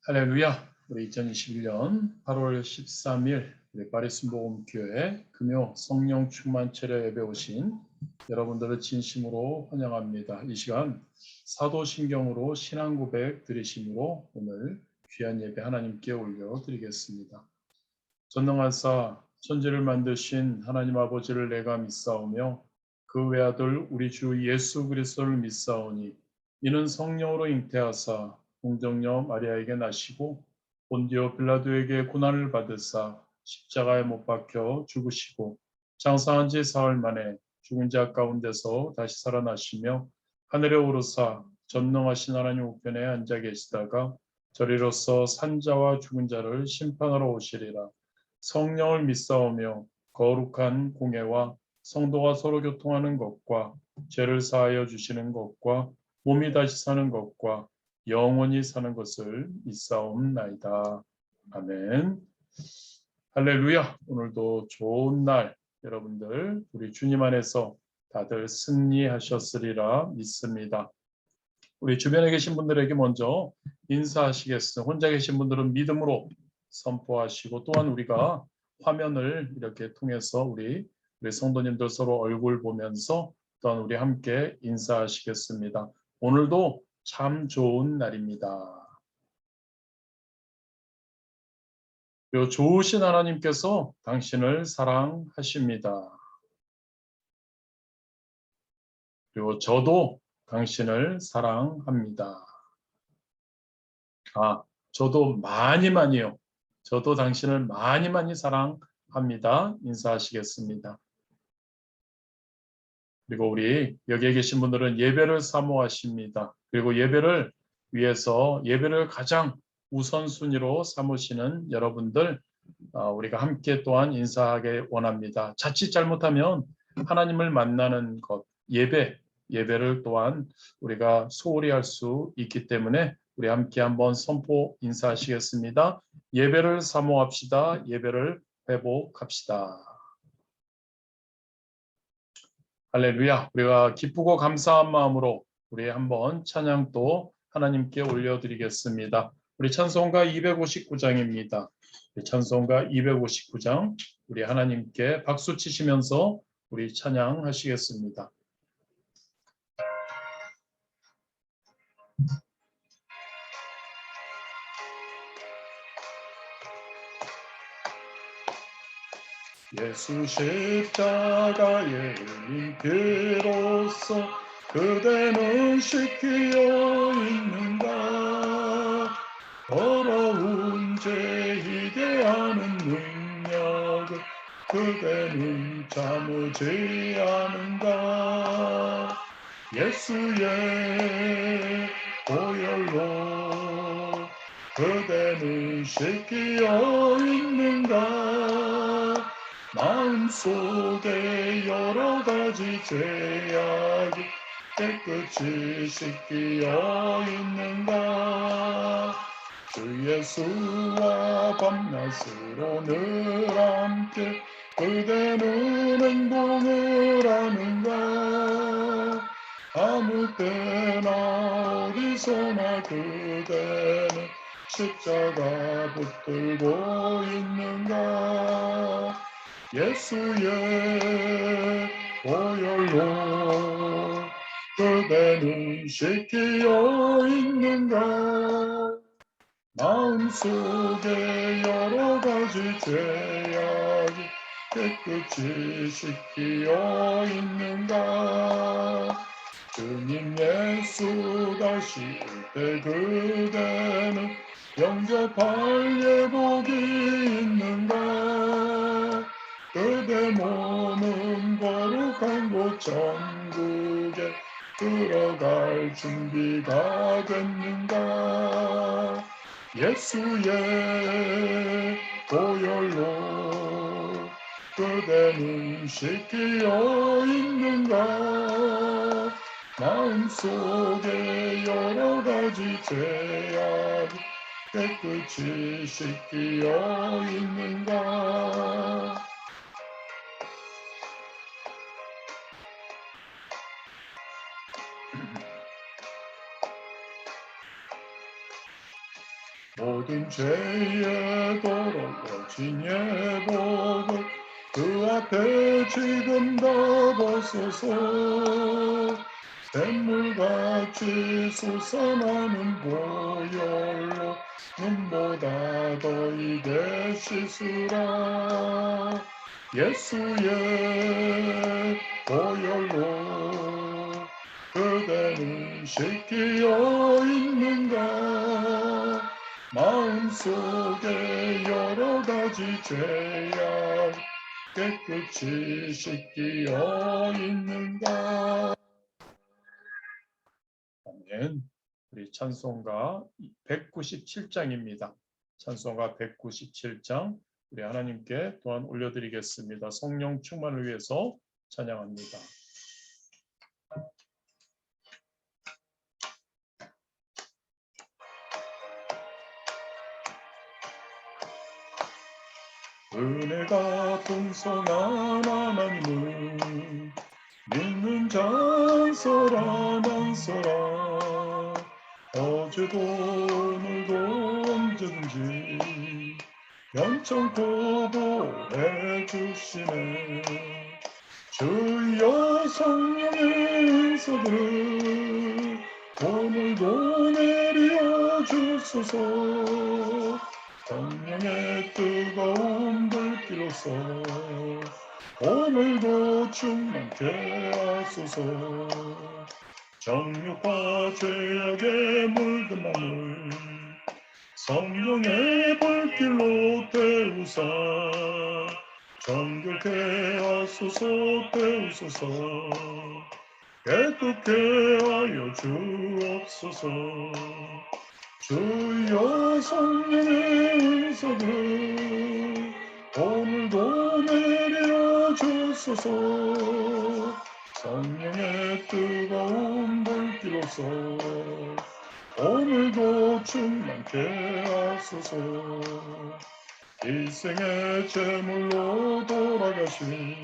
할렐루야. 우리 2021년 8월 13일 우리 파리 순복음교회 금요 성령 충만 체려 예배 오신 여러분들을 진심으로 환영합니다. 이 시간 사도신경으로 신앙 고백 드리심으로 오늘 귀한 예배 하나님께 올려드리겠습니다. 전능하사 천지를 만드신 하나님 아버지를 내가 믿사오며 그 외아들 우리 주 예수 그리스도를 믿사오니 이는 성령으로 잉태하사 공정녀 마리아에게 나시고 본디오 빌라도에게 고난을 받으사 십자가에 못 박혀 죽으시고 장사한 지 사흘 만에 죽은 자 가운데서 다시 살아나시며 하늘에 오르사 전능하신 하나님 우편에 앉아 계시다가 저리로서 산자와 죽은 자를 심판하러 오시리라. 성령을 믿사오며 거룩한 공예와 성도가 서로 교통하는 것과 죄를 사하여 주시는 것과 몸이 다시 사는 것과 영원히 사는 것을 믿사옵나이다. 아멘. 할렐루야. 오늘도 좋은 날 여러분들 우리 주님 안에서 다들 승리하셨으리라 믿습니다. 우리 주변에 계신 분들에게 먼저 인사하시겠습니다. 혼자 계신 분들은 믿음으로 선포하시고 또한 우리가 화면을 이렇게 통해서 우리 성도님들 서로 얼굴 보면서 또한 우리 함께 인사하시겠습니다. 오늘도 참 좋은 날입니다. 그리고 좋으신 하나님께서 당신을 사랑하십니다. 그리고 저도 당신을 사랑합니다. 저도 많이요. 저도 당신을 많이 사랑합니다. 인사하시겠습니다. 그리고 우리 여기에 계신 분들은 예배를 사모하십니다. 그리고 예배를 위해서 예배를 가장 우선순위로 삼으시는 여러분들 우리가 함께 또한 인사하게 원합니다. 자칫 잘못하면 하나님을 만나는 것, 예배를 또한 우리가 소홀히 할 수 있기 때문에 우리 함께 한번 선포 인사하시겠습니다. 예배를 사모합시다. 예배를 회복합시다. 할렐루야. 우리가 기쁘고 감사한 마음으로 우리 한번 찬양 또 하나님께 올려드리겠습니다. 우리 찬송가 259장입니다. 찬송가 259장 우리 하나님께 박수 치시면서 우리 찬양하시겠습니다. 예수 십자가에 울린 피로써 그대는 씻기어 있는가. 더러운 죄이게 하는 능력을 그대는 참으지 않은가. 예수의 보혈로 그대는 씻기어 있는가. 마음속에 여러 가지 죄악이 깨끗이 씻기어 있는가. 주 예수와 밤낮으로 늘 함께 그대는 행동을 하는가. 아무 때나 어디서나 그대는 십자가 붙들고 있는가. 예수의 보혈로 그대는 씻기어 있는가. 마음속에 여러 가지 죄악이 깨끗이 씻기어 있는가. 주님 예수 다시 올 때 그대는 영접할 예복이 있는가. 그대 몸은 거룩한 곳 천국에 들어갈 준비가 됐는가. 예수의 보혈로 그대는 씻기어 있는가. 마음속에 여러 가지 죄악이 깨끗이 씻기어 있는가. 모든 죄의 더러워진 예복을 그 앞에 지금 다 벗어서 샘물같이 솟아나는 보혈로 눈보다 더 이게 씻으라. 예수의 보혈로 그대는 씻기어 있는가. 마음속에 여러 가지 죄악 깨끗이 씻기어 있는가. 아멘. 우리 찬송가 197장입니다. 찬송가 197장 우리 하나님께 또한 올려드리겠습니다. 성령 충만을 위해서 찬양합니다. 은혜가 풍성한 하나님을 믿는 자서라 난서라. 어제도 오늘도 언제든지 연청 보호해 주시네. 주여 성령의 은사들을 오늘도 내려 주소서. 성령의 뜨거운 불길로서 오늘도 충만케 하소서. 정욕과 죄악에 물든 마음을 성령의 불길로 태우사 정결케 하소서. 태우소서. 깨끗게 하여 주옵소서. 주여 성령의 은사를 오늘도 내려 주소서. 성령의 뜨거운 불길로서 오늘도 충만케 하소서. 일생의 제물로 돌아가신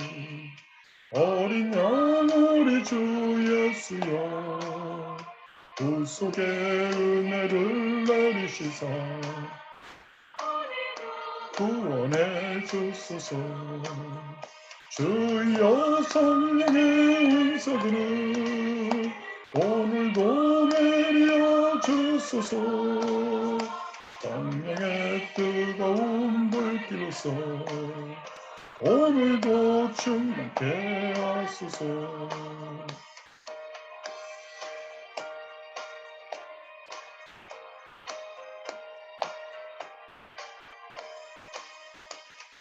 어린 양 우리 주 예수여 구속의 은혜를 내리시사 구원해 주소서. 주여 성령의 은사들을 오늘도 내려 주소서. 성령의 뜨거운 불길로서 오늘도 충만케 하소서.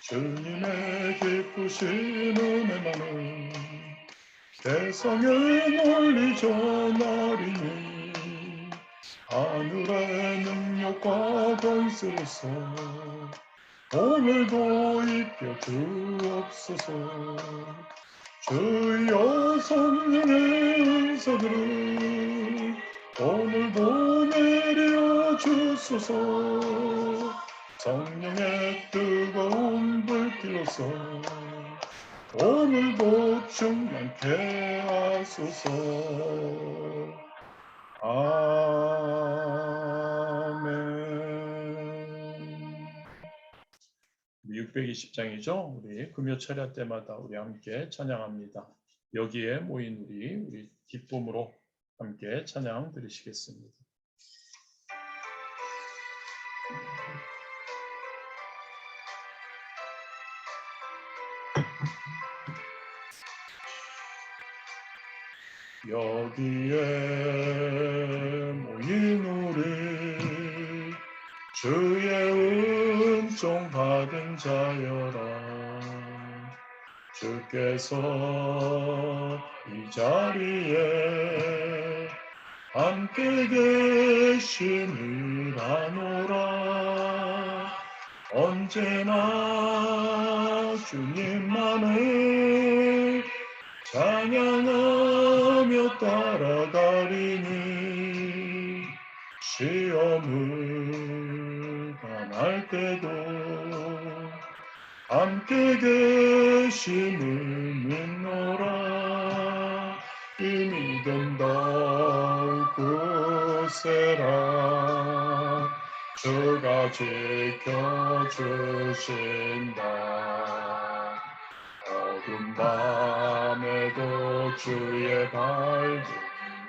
주님의 기쁘신 은혜만은 세상에 널리 전하리니 하늘의 능력과 권세로서 오늘도 입혀 주옵소서. 주여 성령의 은사들을 오늘도 내려 주소서. 성령의 뜨거운 불길로서 오늘도 충만케 하소서. 아멘. 620장이죠. 우리 금요 철야 때마다 우리 함께 찬양합니다. 여기에 모인 우리 기쁨으로 함께 찬양 드리시겠습니다. 여기에 모인 우리 주의 은총 받은 자여라. 주께서 이 자리에 함께 계심을 아노라. 언제나 주님만을 찬양하며 따라가리니 시험을 당할 때도 함께 계심을 믿노라. 이 믿음 더욱 굳세라. 주가 지켜주신다. 어두운 밤에도 주의 발길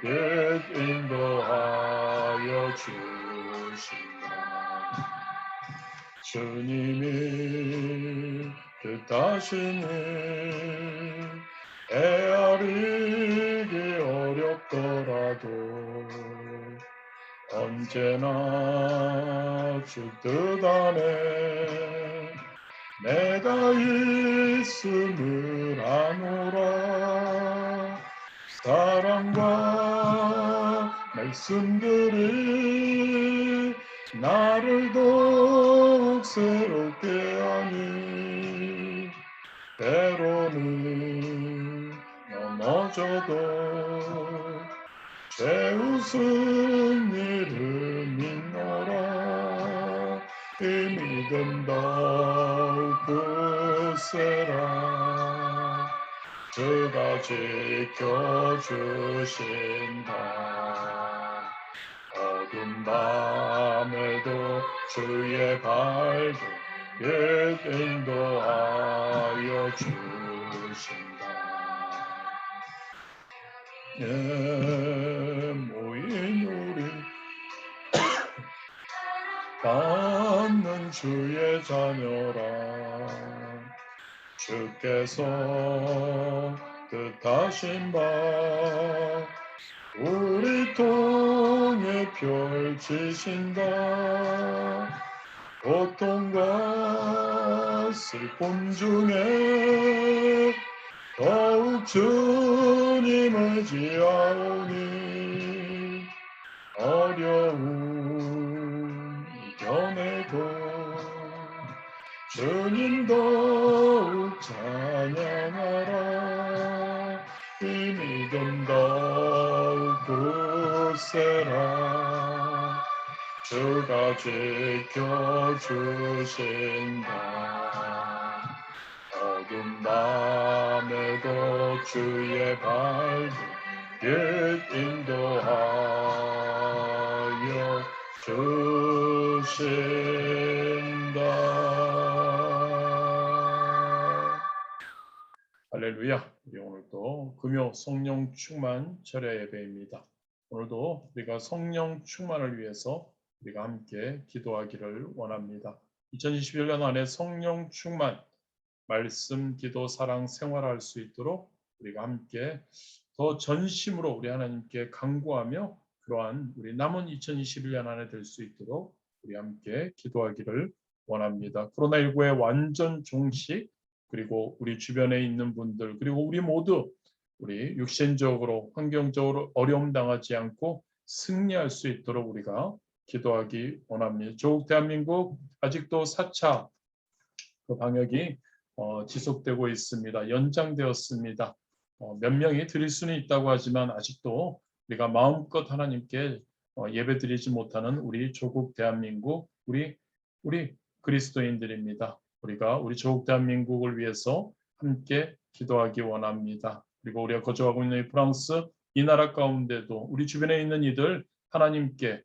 끝 인도하여 주신다. 주님이 뜻하시니 헤아리기 어렵더라도 언제나 주 뜻 안에 내가 있음을 아노라. 사랑과 말씀들이 나를 더욱 새롭게 하니 때로는 넘어져도 제 웃은 일을 믿노라. 이 믿음 더욱 굳세라. 주가 지켜주신다. 어두운 밤에도 주의 발길 끝 인도하여 주신다. 모인 우리 받는 주의 자녀라. 주께서 뜻하신 바 우리 통해 펼치신다. 고통과 슬픔 중에 더욱 주님을 지하오니 어려움 이겨내고 주님 더욱 찬양하라. 이 믿음 더욱 굳세라. 주가 지켜주신다. 어두운 밤에도 주의 발길 끝 인도하여 주신다. 할렐루야. 우리 오늘도 금요 성령 충만 철야 예배입니다. 오늘도 우리가 성령 충만을 위해서 우리가 함께 기도하기를 원합니다. 2021년 안에 성령 충만, 말씀, 기도, 사랑 생활할 수 있도록 우리가 함께 더 전심으로 우리 하나님께 간구하며 그러한 우리 남은 2021년 안에 될 수 있도록 우리 함께 기도하기를 원합니다. 코로나19의 완전 종식, 그리고 우리 주변에 있는 분들, 그리고 우리 모두 우리 육신적으로 환경적으로 어려움 당하지 않고 승리할 수 있도록 우리가 기도하기 원합니다. 조국 대한민국 아직도 4차 그 방역이 지속되고 있습니다. 연장되었습니다. 몇 명이 드릴 수는 있다고 하지만 아직도 우리가 마음껏 하나님께 예배드리지 못하는 우리 조국 대한민국, 우리 그리스도인들입니다. 우리가 우리 조국 대한민국을 위해서 함께 기도하기 원합니다. 그리고 우리가 거주하고 있는 이 프랑스, 이 나라 가운데도 우리 주변에 있는 이들 하나님께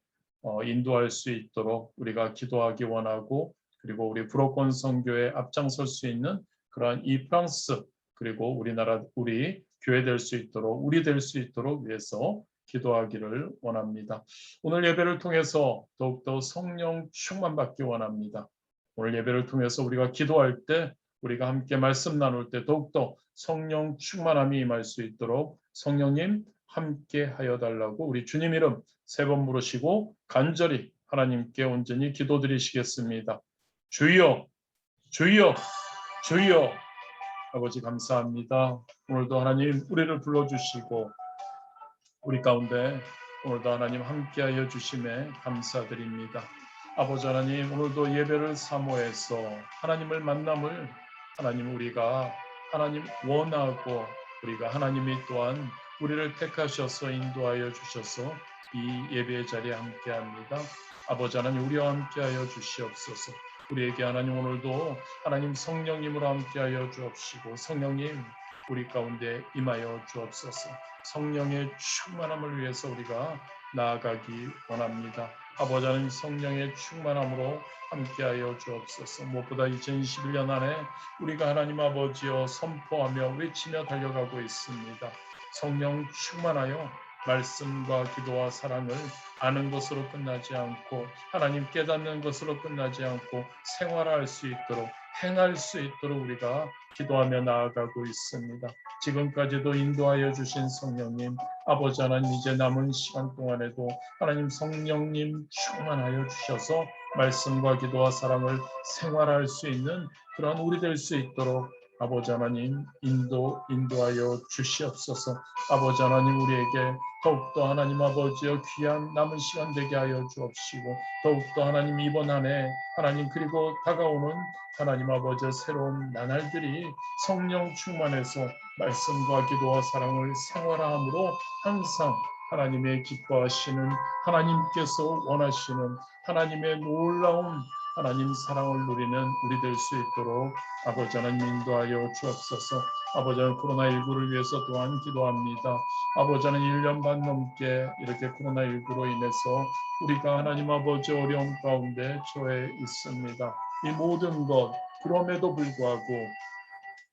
인도할 수 있도록 우리가 기도하기 원하고, 그리고 우리 불어권 선교에 앞장설 수 있는 그러한 이 프랑스, 그리고 우리나라, 우리 교회 될 수 있도록, 우리 될 수 있도록 위해서 기도하기를 원합니다. 오늘 예배를 통해서 더욱더 성령 충만받기 원합니다. 오늘 예배를 통해서 우리가 기도할 때, 우리가 함께 말씀 나눌 때 더욱더 성령 충만함이 임할 수 있도록 성령님 함께 하여 달라고 우리 주님 이름 3번 부르시고 간절히 하나님께 온전히 기도드리시겠습니다. 주여, 주여, 주여. 아버지 감사합니다. 오늘도 하나님 우리를 불러주시고 우리 가운데 오늘도 하나님 함께하여 주심에 감사드립니다. 아버지 하나님, 오늘도 예배를 사모해서 하나님을 만남을 하나님 우리가 하나님 원하고, 우리가 하나님이 또한 우리를 택하셔서 인도하여 주셔서 이 예배의 자리에 함께합니다. 아버지 하나님, 우리와 함께하여 주시옵소서. 우리에게 하나님 오늘도 하나님 성령님으로 함께하여 주옵시고, 성령님 우리 가운데 임하여 주옵소서. 성령의 충만함을 위해서 우리가 나아가기 원합니다. 아버지 하나님 성령의 충만함으로 함께하여 주옵소서. 무엇보다 2021년 안에 우리가 하나님 아버지여 선포하며 외치며 달려가고 있습니다. 성령 충만하여 말씀과 기도와 사랑을 아는 것으로 끝나지 않고 하나님 깨닫는 것으로 끝나지 않고 생활할 수 있도록 행할 수 있도록 우리가 기도하며 나아가고 있습니다. 지금까지도 인도하여 주신 성령님 아버지 하나님 이제 남은 시간 동안에도 하나님 성령님 충만하여 주셔서 말씀과 기도와 사랑을 생활할 수 있는 그런 우리 될 수 있도록 아버지 하나님 인도하여 주시옵소서. 아버지 하나님 우리에게 더욱더 하나님 아버지여 귀한 남은 시간 되게 하여 주옵시고 더욱더 하나님 이번 한 해 하나님 그리고 다가오는 하나님 아버지의 새로운 나날들이 성령 충만해서 말씀과 기도와 사랑을 생활함으로 항상 하나님의 기뻐하시는 하나님께서 원하시는 하나님의 놀라운 하나님 사랑을 누리는 우리 될 수 있도록 아버지 하나님 인도하여 주옵소서. 아버지 하나님 코로나19를 위해서 또한 기도합니다. 아버지 하나님 1년 반 넘게 이렇게 코로나19로 인해서 우리가 하나님 아버지 어려움 가운데 처해 있습니다. 이 모든 것 그럼에도 불구하고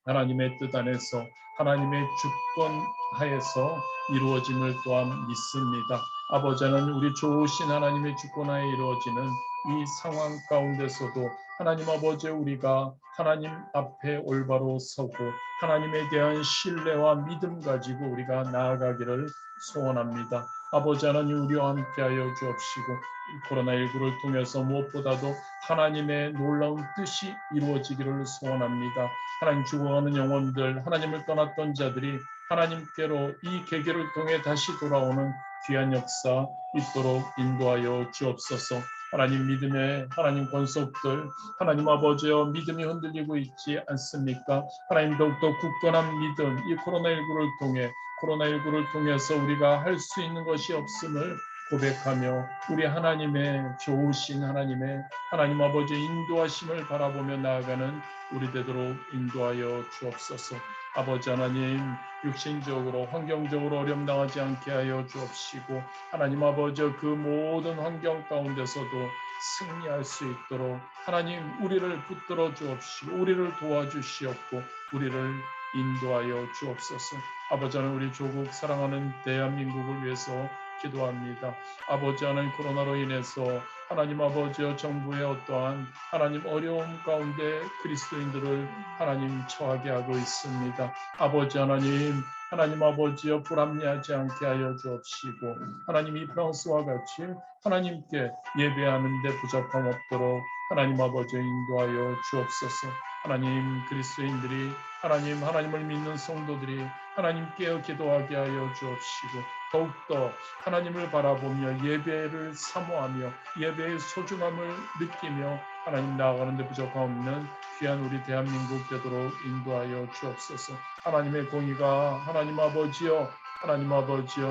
하나님의 뜻 안에서 하나님의 주권 하에서 이루어짐을 또한 믿습니다. 아버지 하나님 우리 좋으신 하나님의 주권 하에 이루어지는 이 상황 가운데서도 하나님 아버지 우리가 하나님 앞에 올바로 서고 하나님에 대한 신뢰와 믿음 가지고 우리가 나아가기를 소원합니다. 아버지 하나님 우리와 함께하여 주옵시고 코로나19를 통해서 무엇보다도 하나님의 놀라운 뜻이 이루어지기를 소원합니다. 하나님 죽어가는 영혼들 하나님을 떠났던 자들이 하나님께로 이 계기를 통해 다시 돌아오는 귀한 역사 있도록 인도하여 주옵소서. 하나님 믿음의 하나님 권속들 하나님 아버지여 믿음이 흔들리고 있지 않습니까? 하나님 더욱더 굳건한 믿음 이 코로나19를 통해 코로나19를 통해서 우리가 할 수 있는 것이 없음을 고백하며 우리 하나님의 좋으신 하나님의 하나님 아버지 인도하심을 바라보며 나아가는 우리 되도록 인도하여 주옵소서. 아버지 하나님 육신적으로 환경적으로 어려움 당하지 않게 하여 주옵시고 하나님 아버지 그 모든 환경 가운데서도 승리할 수 있도록 하나님 우리를 붙들어 주옵시고 우리를 도와주시옵고 우리를 인도하여 주옵소서. 아버지 하나님 우리 조국 사랑하는 대한민국을 위해서 기도합니다. 아버지 하나님 코로나로 인해서 하나님 아버지여 정부의 어떠한 하나님 어려움 가운데 그리스도인들을 하나님 처하게 하고 있습니다. 아버지 하나님 하나님 아버지여 불합리하지 않게 하여 주옵시고 하나님 이 프랑스와 같이 하나님께 예배하는 데 부족함 없도록 하나님 아버지 인도하여 주옵소서. 하나님 그리스도인들이 하나님을 믿는 성도들이 하나님께 기도하게 하여 주옵시고 더욱더 하나님을 바라보며 예배를 사모하며 예배의 소중함을 느끼며 하나님 나아가는 데 부족함 없는 귀한 우리 대한민국 되도록 인도하여 주옵소서. 하나님의 공의가 하나님 아버지여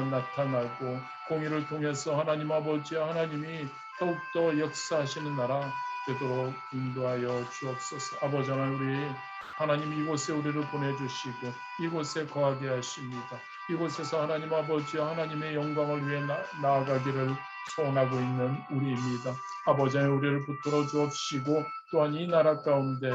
나타나고 공의를 통해서 하나님 아버지여 하나님이 더욱더 역사하시는 나라 되도록 인도하여 주옵소서. 아버지 하나님 우리 하나님 이곳에 우리를 보내주시고 이곳에 거하게 하십니다. 이곳에서 하나님 아버지여 하나님의 영광을 위해 나아가기를 소원하고 있는 우리입니다. 아버지 하나님 우리를 붙들어 주옵시고 또한 이 나라 가운데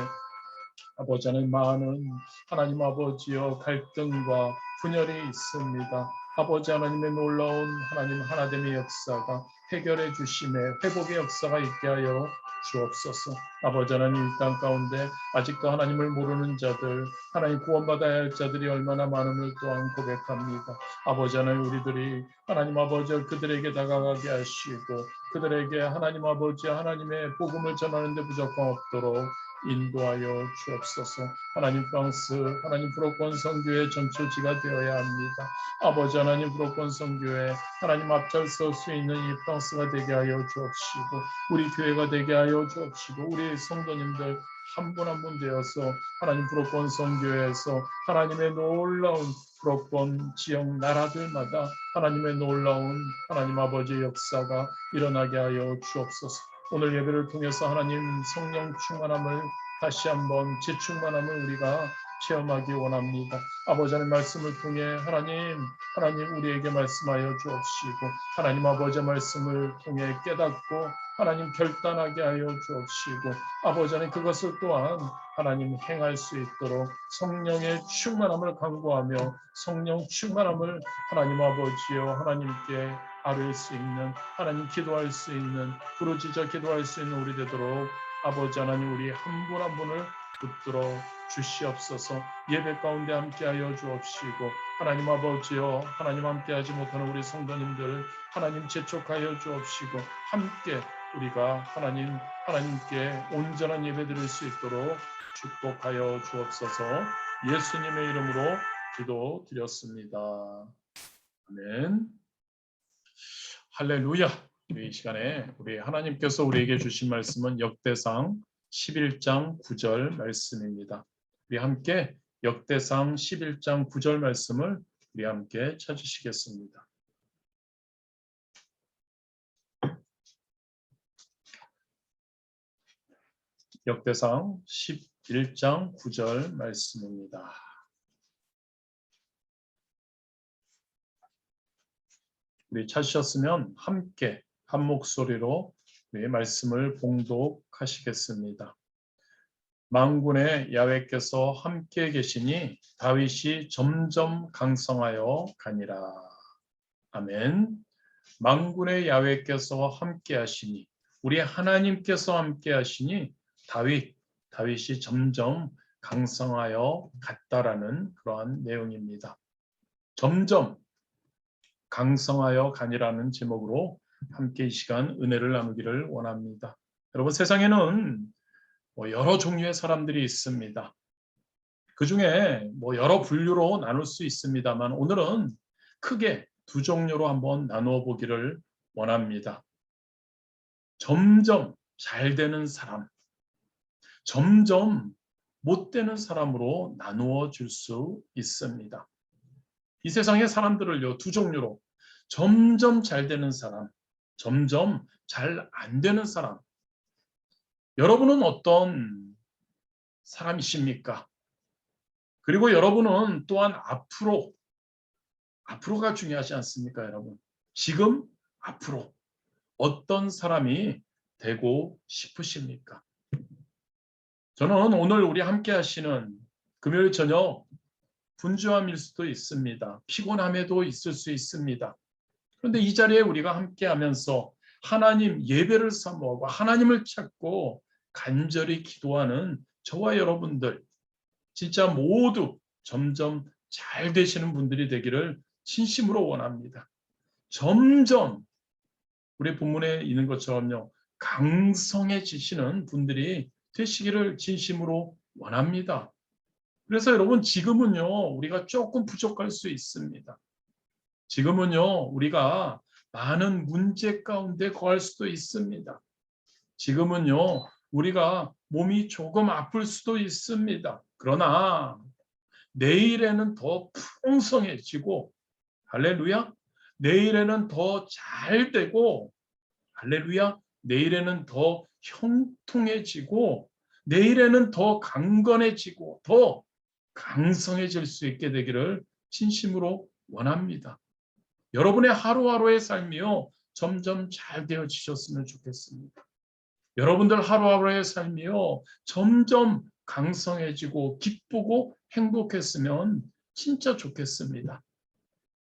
아버지 하나님 많은 하나님 아버지여 갈등과 분열이 있습니다. 아버지 하나님의 놀라운 하나님 하나됨의 역사가 해결해 주심에 회복의 역사가 있게 하여 주옵소서. 아버지 하나님 이 땅 가운데 아직도 하나님을 모르는 자들 하나님 구원받아야 할 자들이 얼마나 많음을 또한 고백합니다. 아버지 하나님 우리들이 하나님 아버지 그들에게 다가가게 하시고 그들에게 하나님 아버지 하나님의 복음을 전하는 데 부족함 없도록 인도하여 주옵소서. 하나님 프랑스 하나님 브로권 선교의 전초지가 되어야 합니다. 아버지 하나님 브로권 선교회 하나님 앞장설 수 있는 이 프랑스가 되게 하여 주옵시고 우리 교회가 되게 하여 주옵시고 우리 성도님들 한 분 한 분 되어서 하나님 브로권 선교회에서 하나님의 놀라운 브로권 지역 나라들마다 하나님의 놀라운 하나님 아버지의 역사가 일어나게 하여 주옵소서. 오늘 예배를 통해서 하나님 성령 충만함을 다시 한번 재충만함을 우리가 체험하기 원합니다. 아버지 하나님 말씀을 통해 하나님 우리에게 말씀하여 주옵시고 하나님 아버지의 말씀을 통해 깨닫고 하나님 결단하게 하여 주옵시고 아버지 하나님 그것을 또한 하나님 행할 수 있도록 성령의 충만함을 간구하며 성령 충만함을 하나님 아버지여 하나님께 아뢰 수 있는 하나님 기도할 수 있는 부르짖어 기도할 수 있는 우리 되도록 아버지 하나님 우리 한 분 한 분을 붙들어 주시옵소서. 예배 가운데 함께하여 주옵시고 하나님 아버지여 하나님 함께하지 못하는 우리 성도님들 하나님 재촉하여 주옵시고 함께 우리가 하나님께 온전한 예배 드릴 수 있도록 축복하여 주옵소서. 예수님의 이름으로 기도드렸습니다. 아멘. 할렐루야. 이 시간에 우리 하나님께서 우리에게 주신 말씀은 역대상 11장 9절 말씀입니다. 우리 함께 역대상 11장 9절 말씀을 우리 함께 찾으시겠습니다. 역대상 11장 9절 말씀입니다. 우리 찾으셨으면 함께 한 목소리로 우리 말씀을 봉독하시겠습니다. 만군의 야훼께서 함께 계시니 다윗이 점점 강성하여 가니라. 아멘. 만군의 야훼께서 함께 하시니 우리 하나님께서 함께 하시니 다윗이 점점 강성하여 갔다라는 그러한 내용입니다. 점점 강성하여 가니라는 제목으로 함께 이 시간 은혜를 나누기를 원합니다. 여러분 세상에는 여러 종류의 사람들이 있습니다. 그 중에 여러 분류로 나눌 수 있습니다만 오늘은 크게 두 종류로 한번 나누어 보기를 원합니다. 점점 잘 되는 사람, 점점 못 되는 사람으로 나누어 줄 수 있습니다. 이 세상의 사람들을요, 두 종류로 점점 잘 되는 사람, 점점 잘 안 되는 사람. 여러분은 어떤 사람이십니까? 그리고 여러분은 또한 앞으로가 중요하지 않습니까, 여러분? 지금, 앞으로 어떤 사람이 되고 싶으십니까? 저는 오늘 우리 함께 하시는 금요일 저녁 분주함일 수도 있습니다. 피곤함에도 있을 수 있습니다. 그런데 이 자리에 우리가 함께 하면서 하나님 예배를 사모하고 하나님을 찾고 간절히 기도하는 저와 여러분들 진짜 모두 점점 잘 되시는 분들이 되기를 진심으로 원합니다. 점점 우리 본문에 있는 것처럼요. 강성해지시는 분들이 되시기를 진심으로 원합니다. 그래서 여러분 지금은요. 우리가 조금 부족할 수 있습니다. 지금은요. 우리가 많은 문제 가운데 거할 수도 있습니다. 지금은요. 우리가 몸이 조금 아플 수도 있습니다. 그러나 내일에는 더 풍성해지고 할렐루야. 내일에는 더 잘 되고 할렐루야. 내일에는 더 형통해지고 내일에는 더 강건해지고 더 강성해질 수 있게 되기를 진심으로 원합니다. 여러분의 하루하루의 삶이요. 점점 잘 되어지셨으면 좋겠습니다. 여러분들 하루하루의 삶이요. 점점 강성해지고 기쁘고 행복했으면 진짜 좋겠습니다.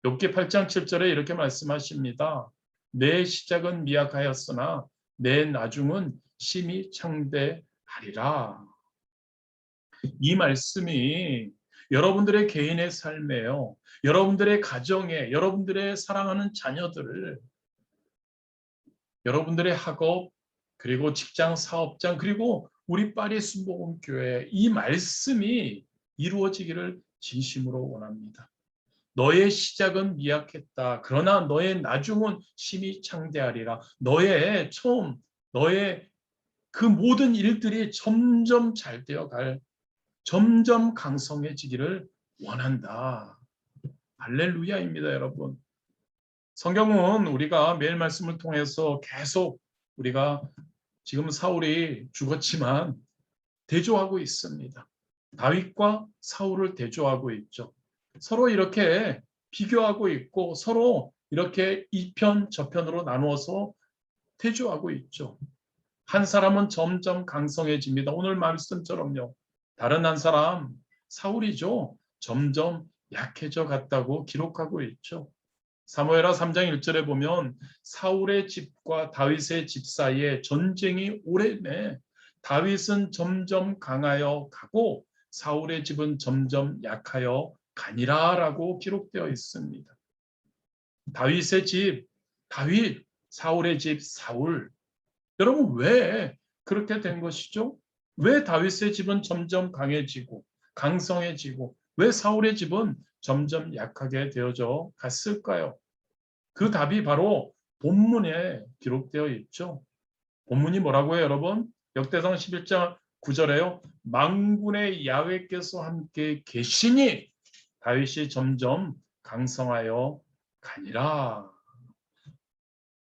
욥기 8장 7절에 이렇게 말씀하십니다. 내 시작은 미약하였으나 내 나중은 심히 창대하리라. 이 말씀이 여러분들의 개인의 삶에요. 여러분들의 가정에, 여러분들의 사랑하는 자녀들을, 여러분들의 학업, 그리고 직장, 사업장, 그리고 우리 파리 순복음교회 이 말씀이 이루어지기를 진심으로 원합니다. 너의 시작은 미약했다. 그러나 너의 나중은 심히 창대하리라. 너의 그 모든 일들이 점점 잘 되어갈, 점점 강성해지기를 원한다. 할렐루야입니다, 여러분. 성경은 우리가 매일 말씀을 통해서 계속 우리가 지금 사울이 죽었지만 대조하고 있습니다. 다윗과 사울을 대조하고 있죠. 서로 이렇게 비교하고 있고 서로 이렇게 이편 저편으로 나누어서 대조하고 있죠. 한 사람은 점점 강성해집니다. 오늘 말씀처럼요. 다른 한 사람 사울이죠. 점점 약해져 갔다고 기록하고 있죠. 사무엘하 3장 1절에 보면 사울의 집과 다윗의 집 사이에 전쟁이 오래매 다윗은 점점 강하여 가고 사울의 집은 점점 약하여 가니라라고 기록되어 있습니다. 다윗의 집 다윗, 사울의 집 사울. 여러분 왜 그렇게 된 것이죠? 왜 다윗의 집은 점점 강해지고 강성해지고 왜 사울의 집은 점점 약하게 되어져 갔을까요? 그 답이 바로 본문에 기록되어 있죠. 본문이 뭐라고 해요, 여러분? 역대상 11장 9절에요. 만군의 야훼께서 함께 계시니 다윗이 점점 강성하여 가니라.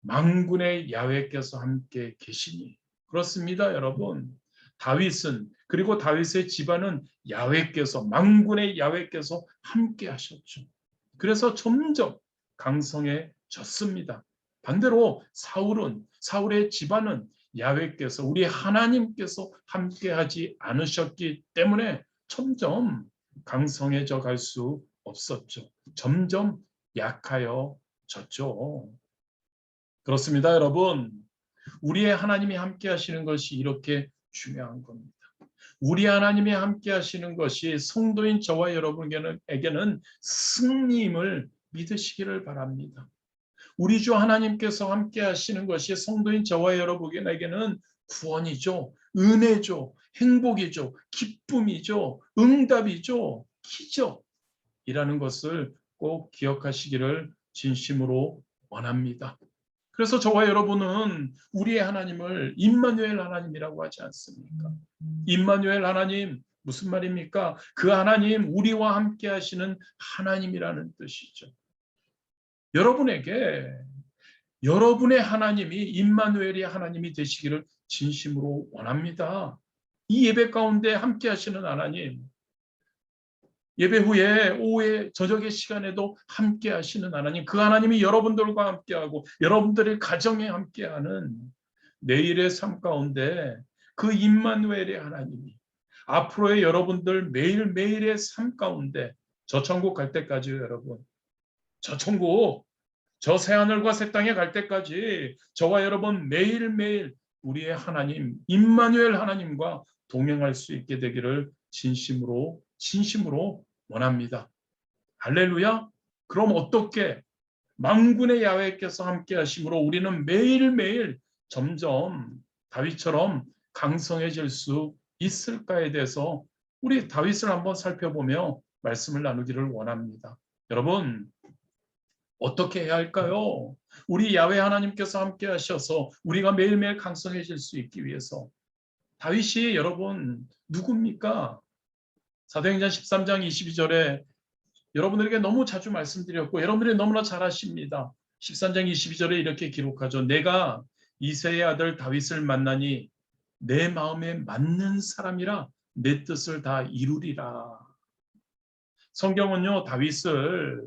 만군의 야훼께서 함께 계시니. 그렇습니다, 여러분. 다윗은 그리고 다윗의 집안은 야훼께서 만군의 야훼께서 함께 하셨죠. 그래서 점점 강성해졌습니다. 반대로 사울의 집안은 야훼께서 우리 하나님께서 함께하지 않으셨기 때문에 점점 강성해져 갈 수 없었죠. 점점 약하여졌죠. 그렇습니다, 여러분. 우리의 하나님이 함께 하시는 것이 이렇게 중요한 겁니다. 우리 하나님이 함께 하시는 것이 성도인 저와 여러분에게는 승리임을 믿으시기를 바랍니다. 우리 주 하나님께서 함께 하시는 것이 성도인 저와 여러분에게는 구원이죠. 은혜죠. 행복이죠. 기쁨이죠. 응답이죠. 기적이라는 것을 꼭 기억하시기를 진심으로 원합니다. 그래서 저와 여러분은 우리의 하나님을 임마누엘 하나님이라고 하지 않습니까? 임마누엘 하나님 무슨 말입니까? 그 하나님 우리와 함께 하시는 하나님이라는 뜻이죠. 여러분에게 여러분의 하나님이 임마누엘의 하나님이 되시기를 진심으로 원합니다. 이 예배 가운데 함께 하시는 하나님, 예배 후에 오후에 저녁의 시간에도 함께 하시는 하나님, 그 하나님이 여러분들과 함께하고 여러분들의 가정에 함께하는 내일의 삶 가운데 그 임마누엘의 하나님이 앞으로의 여러분들 매일매일의 삶 가운데 저 천국 갈 때까지요, 여러분. 저 천국, 저 새하늘과 새 땅에 갈 때까지 저와 여러분 매일매일 우리의 하나님, 임마누엘 하나님과 동행할 수 있게 되기를 진심으로 원합니다. 할렐루야. 그럼 어떻게 만군의 야훼께서 함께 하심으로 우리는 매일매일 점점 다윗처럼 강성해질 수 있을까에 대해서 우리 다윗을 한번 살펴보며 말씀을 나누기를 원합니다. 여러분 어떻게 해야 할까요? 우리 야훼 하나님께서 함께 하셔서 우리가 매일매일 강성해질 수 있기 위해서 다윗이 여러분 누굽니까? 사도행전 13장 22절에 여러분들에게 너무 자주 말씀드렸고 여러분들이 너무나 잘 아십니다. 13장 22절에 이렇게 기록하죠. 내가 이새의 아들 다윗을 만나니 내 마음에 맞는 사람이라 내 뜻을 다 이루리라. 성경은요 다윗을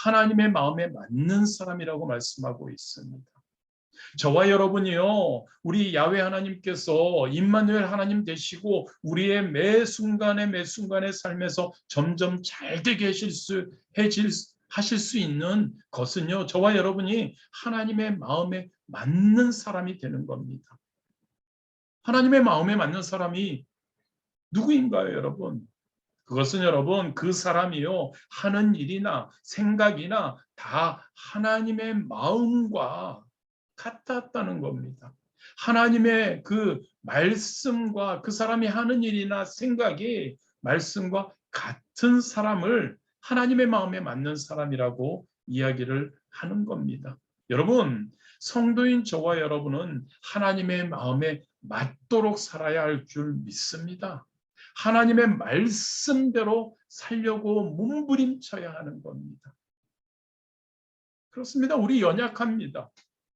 하나님의 마음에 맞는 사람이라고 말씀하고 있습니다. 저와 여러분이요 우리 야훼 하나님께서 임마누엘 하나님 되시고 우리의 매 순간의 삶에서 점점 잘 되게 하실 수 있는 것은요 저와 여러분이 하나님의 마음에 맞는 사람이 되는 겁니다. 하나님의 마음에 맞는 사람이 누구인가요, 여러분? 그것은 여러분 그 사람이요 하는 일이나 생각이나 다 하나님의 마음과 같았다는 겁니다. 하나님의 그 말씀과 그 사람이 하는 일이나 생각이 말씀과 같은 사람을 하나님의 마음에 맞는 사람이라고 이야기를 하는 겁니다. 여러분 성도인 저와 여러분은 하나님의 마음에 맞도록 살아야 할 줄 믿습니다. 하나님의 말씀대로 살려고 몸부림쳐야 하는 겁니다. 그렇습니다. 우리 연약합니다.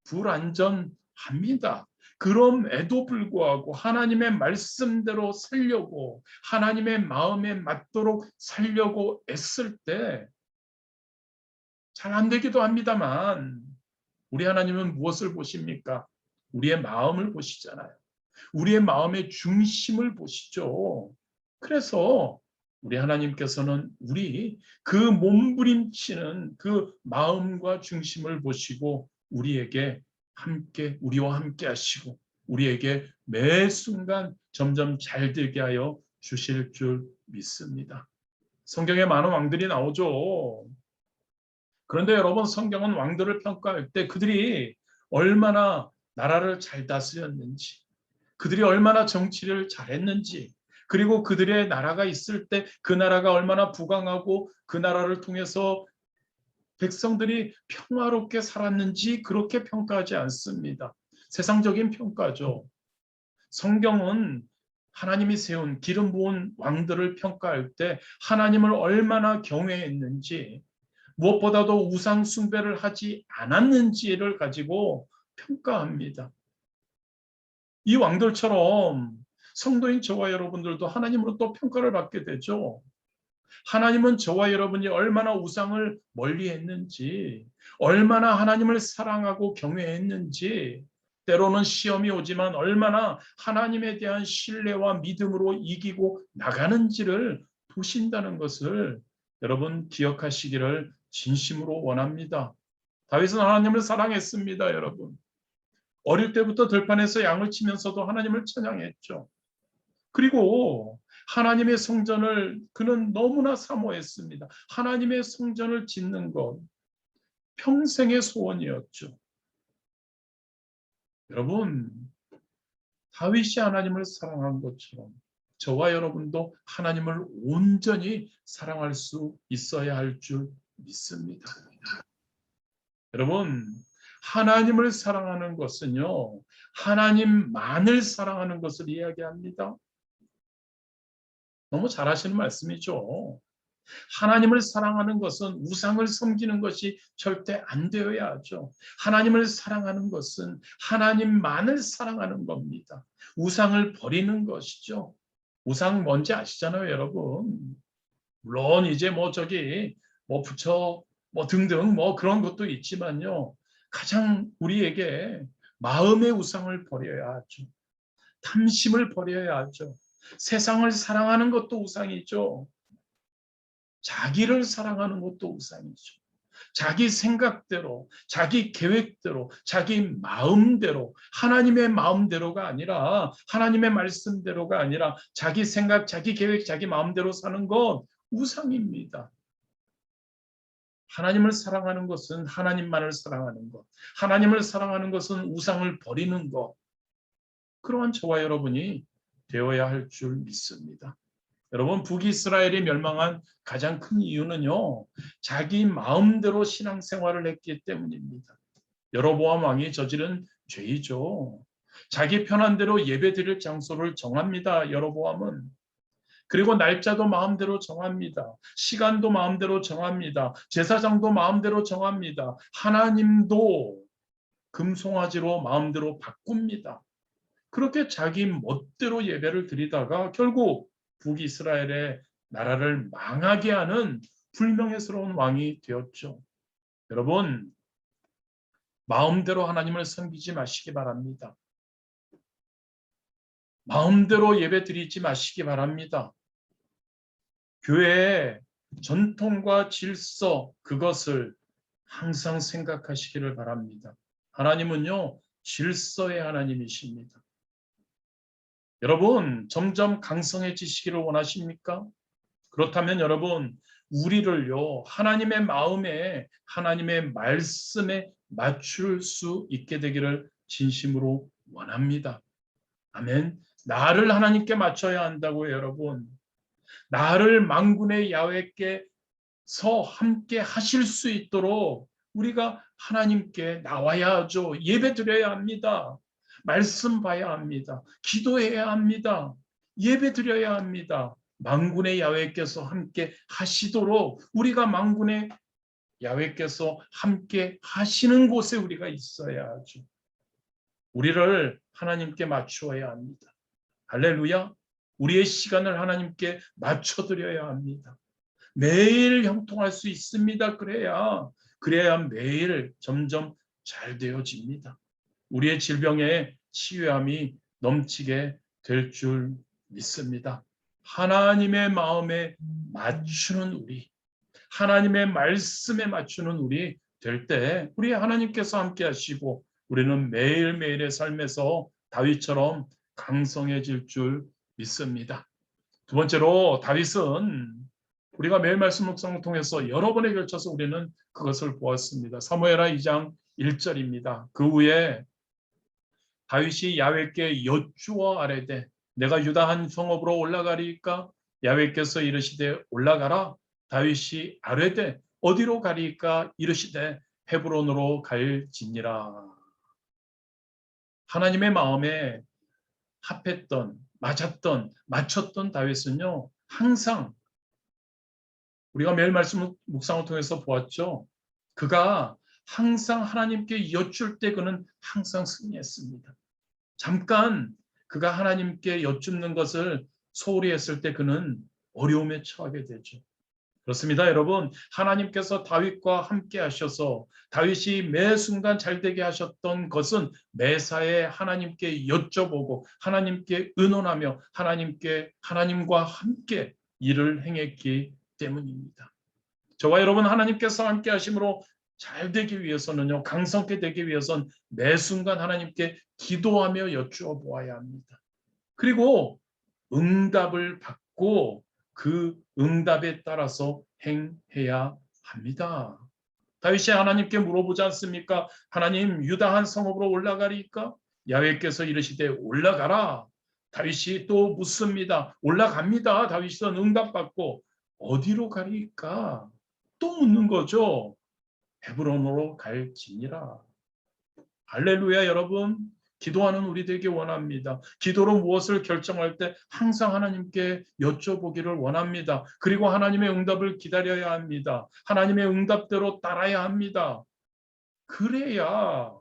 불완전합니다. 그럼에도 불구하고 하나님의 말씀대로 살려고, 하나님의 마음에 맞도록 살려고 애쓸 때 잘 안 되기도 합니다만, 우리 하나님은 무엇을 보십니까? 우리의 마음을 보시잖아요. 우리의 마음의 중심을 보시죠. 그래서 우리 하나님께서는 우리 그 몸부림치는 그 마음과 중심을 보시고 우리와 함께 하시고 우리에게 매 순간 점점 잘 되게 하여 주실 줄 믿습니다. 성경에 많은 왕들이 나오죠. 그런데 여러분, 성경은 왕들을 평가할 때 그들이 얼마나 나라를 잘 다스렸는지, 그들이 얼마나 정치를 잘했는지, 그리고 그들의 나라가 있을 때 그 나라가 얼마나 부강하고 그 나라를 통해서 백성들이 평화롭게 살았는지 그렇게 평가하지 않습니다. 세상적인 평가죠. 성경은 하나님이 세운 기름 부은 왕들을 평가할 때 하나님을 얼마나 경외했는지, 무엇보다도 우상 숭배를 하지 않았는지를 가지고 평가합니다. 이 왕들처럼 성도인 저와 여러분들도 하나님으로부터 평가를 받게 되죠. 하나님은 저와 여러분이 얼마나 우상을 멀리했는지, 얼마나 하나님을 사랑하고 경외했는지, 때로는 시험이 오지만 얼마나 하나님에 대한 신뢰와 믿음으로 이기고 나가는지를 보신다는 것을 여러분 기억하시기를 진심으로 원합니다. 다윗은 하나님을 사랑했습니다, 여러분. 어릴 때부터 들판에서 양을 치면서도 하나님을 찬양했죠. 그리고 하나님의 성전을 그는 너무나 사모했습니다. 하나님의 성전을 짓는 것, 평생의 소원이었죠. 여러분, 다윗이 하나님을 사랑한 것처럼 저와 여러분도 하나님을 온전히 사랑할 수 있어야 할 줄 믿습니다. 여러분, 하나님을 사랑하는 것은요, 하나님만을 사랑하는 것을 이야기합니다. 너무 잘 하시는 말씀이죠. 하나님을 사랑하는 것은 우상을 섬기는 것이 절대 안 되어야 하죠. 하나님을 사랑하는 것은 하나님만을 사랑하는 겁니다. 우상을 버리는 것이죠. 우상 뭔지 아시잖아요, 여러분. 물론 이제 부처 등등 그런 것도 있지만요. 가장 우리에게 마음의 우상을 버려야 하죠. 탐심을 버려야 하죠. 세상을 사랑하는 것도 우상이죠. 자기를 사랑하는 것도 우상이죠. 자기 생각대로, 자기 계획대로, 자기 마음대로, 하나님의 마음대로가 아니라, 하나님의 말씀대로가 아니라 자기 생각, 자기 계획, 자기 마음대로 사는 것 우상입니다. 하나님을 사랑하는 것은 하나님만을 사랑하는 것, 하나님을 사랑하는 것은 우상을 버리는 것, 그러한 저와 여러분이 되어야 할 줄 믿습니다. 여러분, 북이스라엘이 멸망한 가장 큰 이유는요, 자기 마음대로 신앙생활을 했기 때문입니다. 여로보암 왕이 저지른 죄이죠. 자기 편한 대로 예배드릴 장소를 정합니다. 여로보암은. 그리고 날짜도 마음대로 정합니다. 시간도 마음대로 정합니다. 제사장도 마음대로 정합니다. 하나님도 금송아지로 마음대로 바꿉니다. 그렇게 자기 멋대로 예배를 드리다가 결국 북이스라엘의 나라를 망하게 하는 불명예스러운 왕이 되었죠. 여러분, 마음대로 하나님을 섬기지 마시기 바랍니다. 마음대로 예배 드리지 마시기 바랍니다. 교회의 전통과 질서, 그것을 항상 생각하시기를 바랍니다. 하나님은요, 질서의 하나님이십니다. 여러분, 점점 강성해지시기를 원하십니까? 그렇다면 여러분, 우리를요, 하나님의 마음에, 하나님의 말씀에 맞출 수 있게 되기를 진심으로 원합니다. 아멘. 나를 하나님께 맞춰야 한다고요, 여러분. 나를 만군의 야훼께서 함께 하실 수 있도록 우리가 하나님께 나와야 하죠. 예배 드려야 합니다. 말씀 봐야 합니다. 기도해야 합니다. 예배 드려야 합니다. 만군의 야훼께서 함께 하시도록 우리가 만군의 야훼께서 함께 하시는 곳에 우리가 있어야 하죠. 우리를 하나님께 맞추어야 합니다. 할렐루야. 우리의 시간을 하나님께 맞춰드려야 합니다. 매일 형통할 수 있습니다. 그래야 매일 점점 잘 되어집니다. 우리의 질병의 치유함이 넘치게 될 줄 믿습니다. 하나님의 마음에 맞추는 우리, 하나님의 말씀에 맞추는 우리 될 때 우리 하나님께서 함께 하시고 우리는 매일매일의 삶에서 다윗처럼 강성해질 줄 믿습니다. 두 번째로 다윗은 우리가 매일 말씀 묵상을 통해서 여러 번에 걸쳐서 우리는 그것을 보았습니다. 사무엘하 2장 1절입니다. 그 후에 다윗이 야훼께 여쭈어 아뢰되 내가 유다 한 성읍으로 올라가리까? 야훼께서 이르시되 올라가라. 다윗이 아뢰되 어디로 가리까? 이르시되 헤브론으로 갈지니라. 하나님의 마음에 합했던, 맞았던, 맞췄던 다윗은요, 항상 우리가 매일 말씀 묵상을 통해서 보았죠. 그가 항상 하나님께 여쭐 때 그는 항상 승리했습니다. 잠깐 그가 하나님께 여쭙는 것을 소홀히 했을 때 그는 어려움에 처하게 되죠. 그렇습니다, 여러분. 하나님께서 다윗과 함께 하셔서 다윗이 매 순간 잘되게 하셨던 것은 매사에 하나님께 여쭤보고 하나님께 의논하며 하나님과 함께 일을 행했기 때문입니다. 저와 여러분 하나님께서 함께 하심으로 잘 되기 위해서는요, 강성케 되기 위해서는 매 순간 하나님께 기도하며 여쭈어 보아야 합니다. 그리고 응답을 받고 그 응답에 따라서 행해야 합니다. 다윗이 하나님께 물어보지 않습니까? 하나님, 유다 한 성읍으로 올라가리까? 야훼께서 이르시되 올라가라. 다윗이 또 묻습니다. 올라갑니다. 다윗은 응답받고 어디로 가리까? 또 묻는 거죠. 헤브론으로 갈지니라. 할렐루야, 여러분. 기도하는 우리들에게 원합니다. 기도로 무엇을 결정할 때 항상 하나님께 여쭤보기를 원합니다. 그리고 하나님의 응답을 기다려야 합니다. 하나님의 응답대로 따라야 합니다. 그래야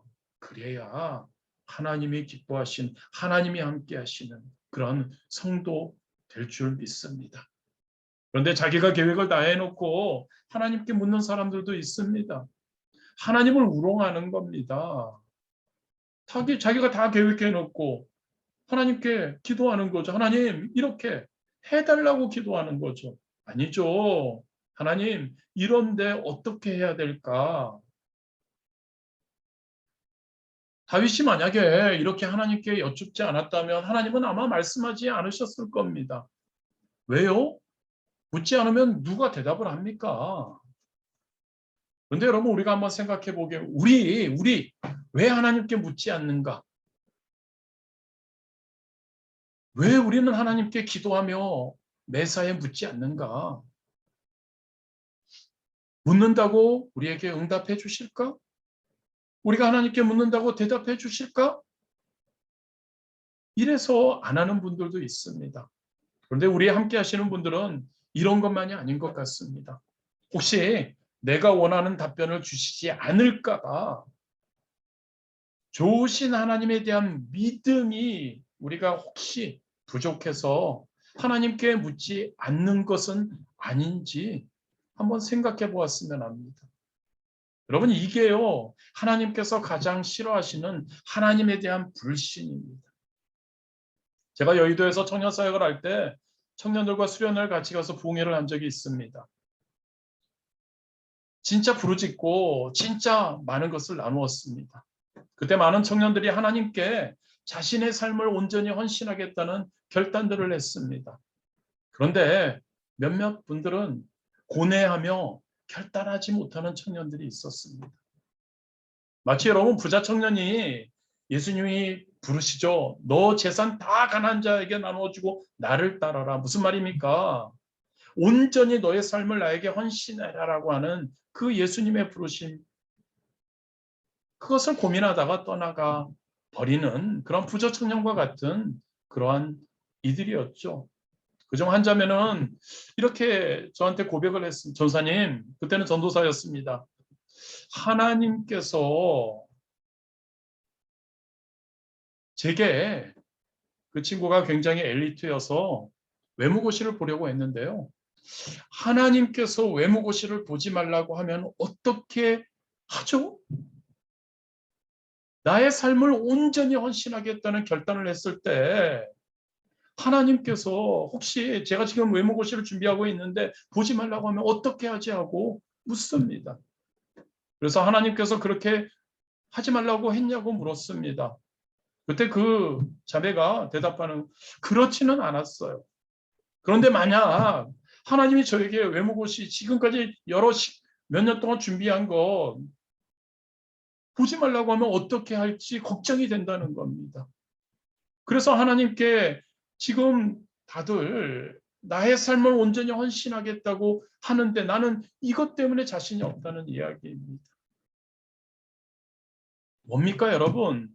하나님이 기뻐하신, 하나님이 함께 하시는 그런 성도 될 줄 믿습니다. 그런데 자기가 계획을 다 해놓고 하나님께 묻는 사람들도 있습니다. 하나님을 우롱하는 겁니다. 자기가 다 계획해놓고 하나님께 기도하는 거죠. 하나님, 이렇게 해달라고 기도하는 거죠. 아니죠. 하나님, 이런데 어떻게 해야 될까? 다윗이 만약에 이렇게 하나님께 여쭙지 않았다면 하나님은 아마 말씀하지 않으셨을 겁니다. 왜요? 묻지 않으면 누가 대답을 합니까? 그런데 여러분, 우리가 한번 생각해 보게, 우리 왜 하나님께 묻지 않는가? 왜 우리는 하나님께 기도하며 매사에 묻지 않는가? 묻는다고 우리에게 응답해 주실까? 우리가 하나님께 묻는다고 대답해 주실까? 이래서 안 하는 분들도 있습니다. 그런데 우리 함께 하시는 분들은 이런 것만이 아닌 것 같습니다. 혹시 내가 원하는 답변을 주시지 않을까 봐 좋으신 하나님에 대한 믿음이 우리가 혹시 부족해서 하나님께 묻지 않는 것은 아닌지 한번 생각해 보았으면 합니다. 여러분, 이게요, 하나님께서 가장 싫어하시는 하나님에 대한 불신입니다. 제가 여의도에서 청년 사역을 할 때 청년들과 수련회를 같이 가서 부흥회를 한 적이 있습니다. 진짜 부르짖고 진짜 많은 것을 나누었습니다. 그때 많은 청년들이 하나님께 자신의 삶을 온전히 헌신하겠다는 결단들을 했습니다. 그런데 몇몇 분들은 고뇌하며 결단하지 못하는 청년들이 있었습니다. 마치 여러분 부자 청년이 예수님이 부르시죠. 너 재산 다 가난한 자에게 나눠주고 나를 따라라. 무슨 말입니까? 온전히 너의 삶을 나에게 헌신해라라고 하는 그 예수님의 부르심, 그것을 고민하다가 떠나가 버리는 그런 부자 청년과 같은 그러한 이들이었죠. 그중 한 자매는 이렇게 저한테 고백을 했습니다. 전사님, 그때는 전도사였습니다. 하나님께서 제게 그 친구가 굉장히 엘리트여서 외무고시를 보려고 했는데요. 하나님께서 외무고시를 보지 말라고 하면 어떻게 하죠? 나의 삶을 온전히 헌신하겠다는 결단을 했을 때 하나님께서 혹시 제가 지금 외무고시를 준비하고 있는데 보지 말라고 하면 어떻게 하지 하고 묻습니다. 그래서 하나님께서 그렇게 하지 말라고 했냐고 물었습니다. 그때 그 자매가 대답하는 그렇지는 않았어요. 그런데 만약 하나님이 저에게 외무고시 지금까지 몇 년 동안 준비한 거 보지 말라고 하면 어떻게 할지 걱정이 된다는 겁니다. 그래서 하나님께 지금 다들 나의 삶을 온전히 헌신하겠다고 하는데 나는 이것 때문에 자신이 없다는 이야기입니다. 뭡니까 여러분?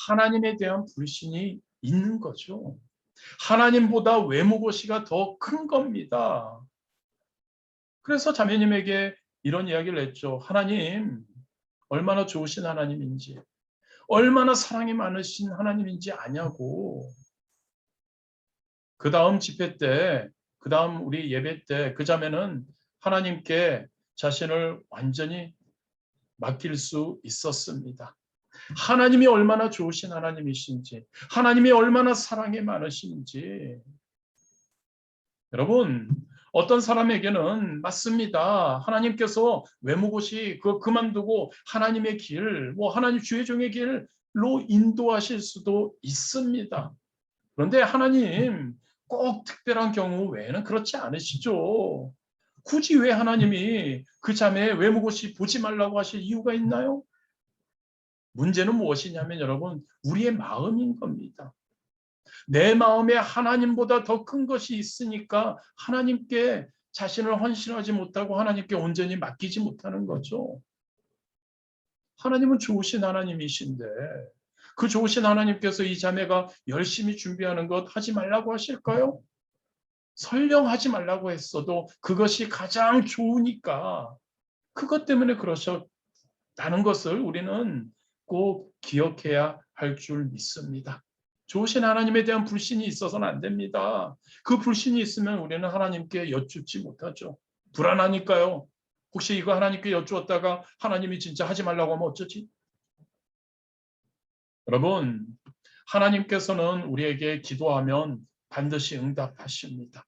하나님에 대한 불신이 있는 거죠. 하나님보다 외무고시가 더 큰 겁니다. 그래서 자매님에게 이런 이야기를 했죠. 하나님, 얼마나 좋으신 하나님인지, 얼마나 사랑이 많으신 하나님인지 아냐고. 그 다음 집회 때, 그 다음 우리 예배 때 그 자매는 하나님께 자신을 완전히 맡길 수 있었습니다. 하나님이 얼마나 좋으신 하나님이신지, 하나님이 얼마나 사랑이 많으신지. 여러분, 어떤 사람에게는 맞습니다. 하나님께서 외모고시 그만두고 하나님의 길, 하나님 주의 종의 길로 인도하실 수도 있습니다. 그런데 하나님 꼭 특별한 경우 외에는 그렇지 않으시죠. 굳이 왜 하나님이 그 자매의 외모고시 보지 말라고 하실 이유가 있나요? 문제는 무엇이냐면 여러분, 우리의 마음인 겁니다. 내 마음에 하나님보다 더 큰 것이 있으니까 하나님께 자신을 헌신하지 못하고 하나님께 온전히 맡기지 못하는 거죠. 하나님은 좋으신 하나님이신데 그 좋으신 하나님께서 이 자매가 열심히 준비하는 것 하지 말라고 하실까요? 설령 하지 말라고 했어도 그것이 가장 좋으니까 그것 때문에 그러셨다는 것을 우리는 꼭 기억해야 할 줄 믿습니다. 좋으신 하나님에 대한 불신이 있어서는 안 됩니다. 그 불신이 있으면 우리는 하나님께 여쭙지 못하죠. 불안하니까요. 혹시 이거 하나님께 여쭈었다가 하나님이 진짜 하지 말라고 하면 어쩌지? 여러분, 하나님께서는 우리에게 기도하면 반드시 응답하십니다.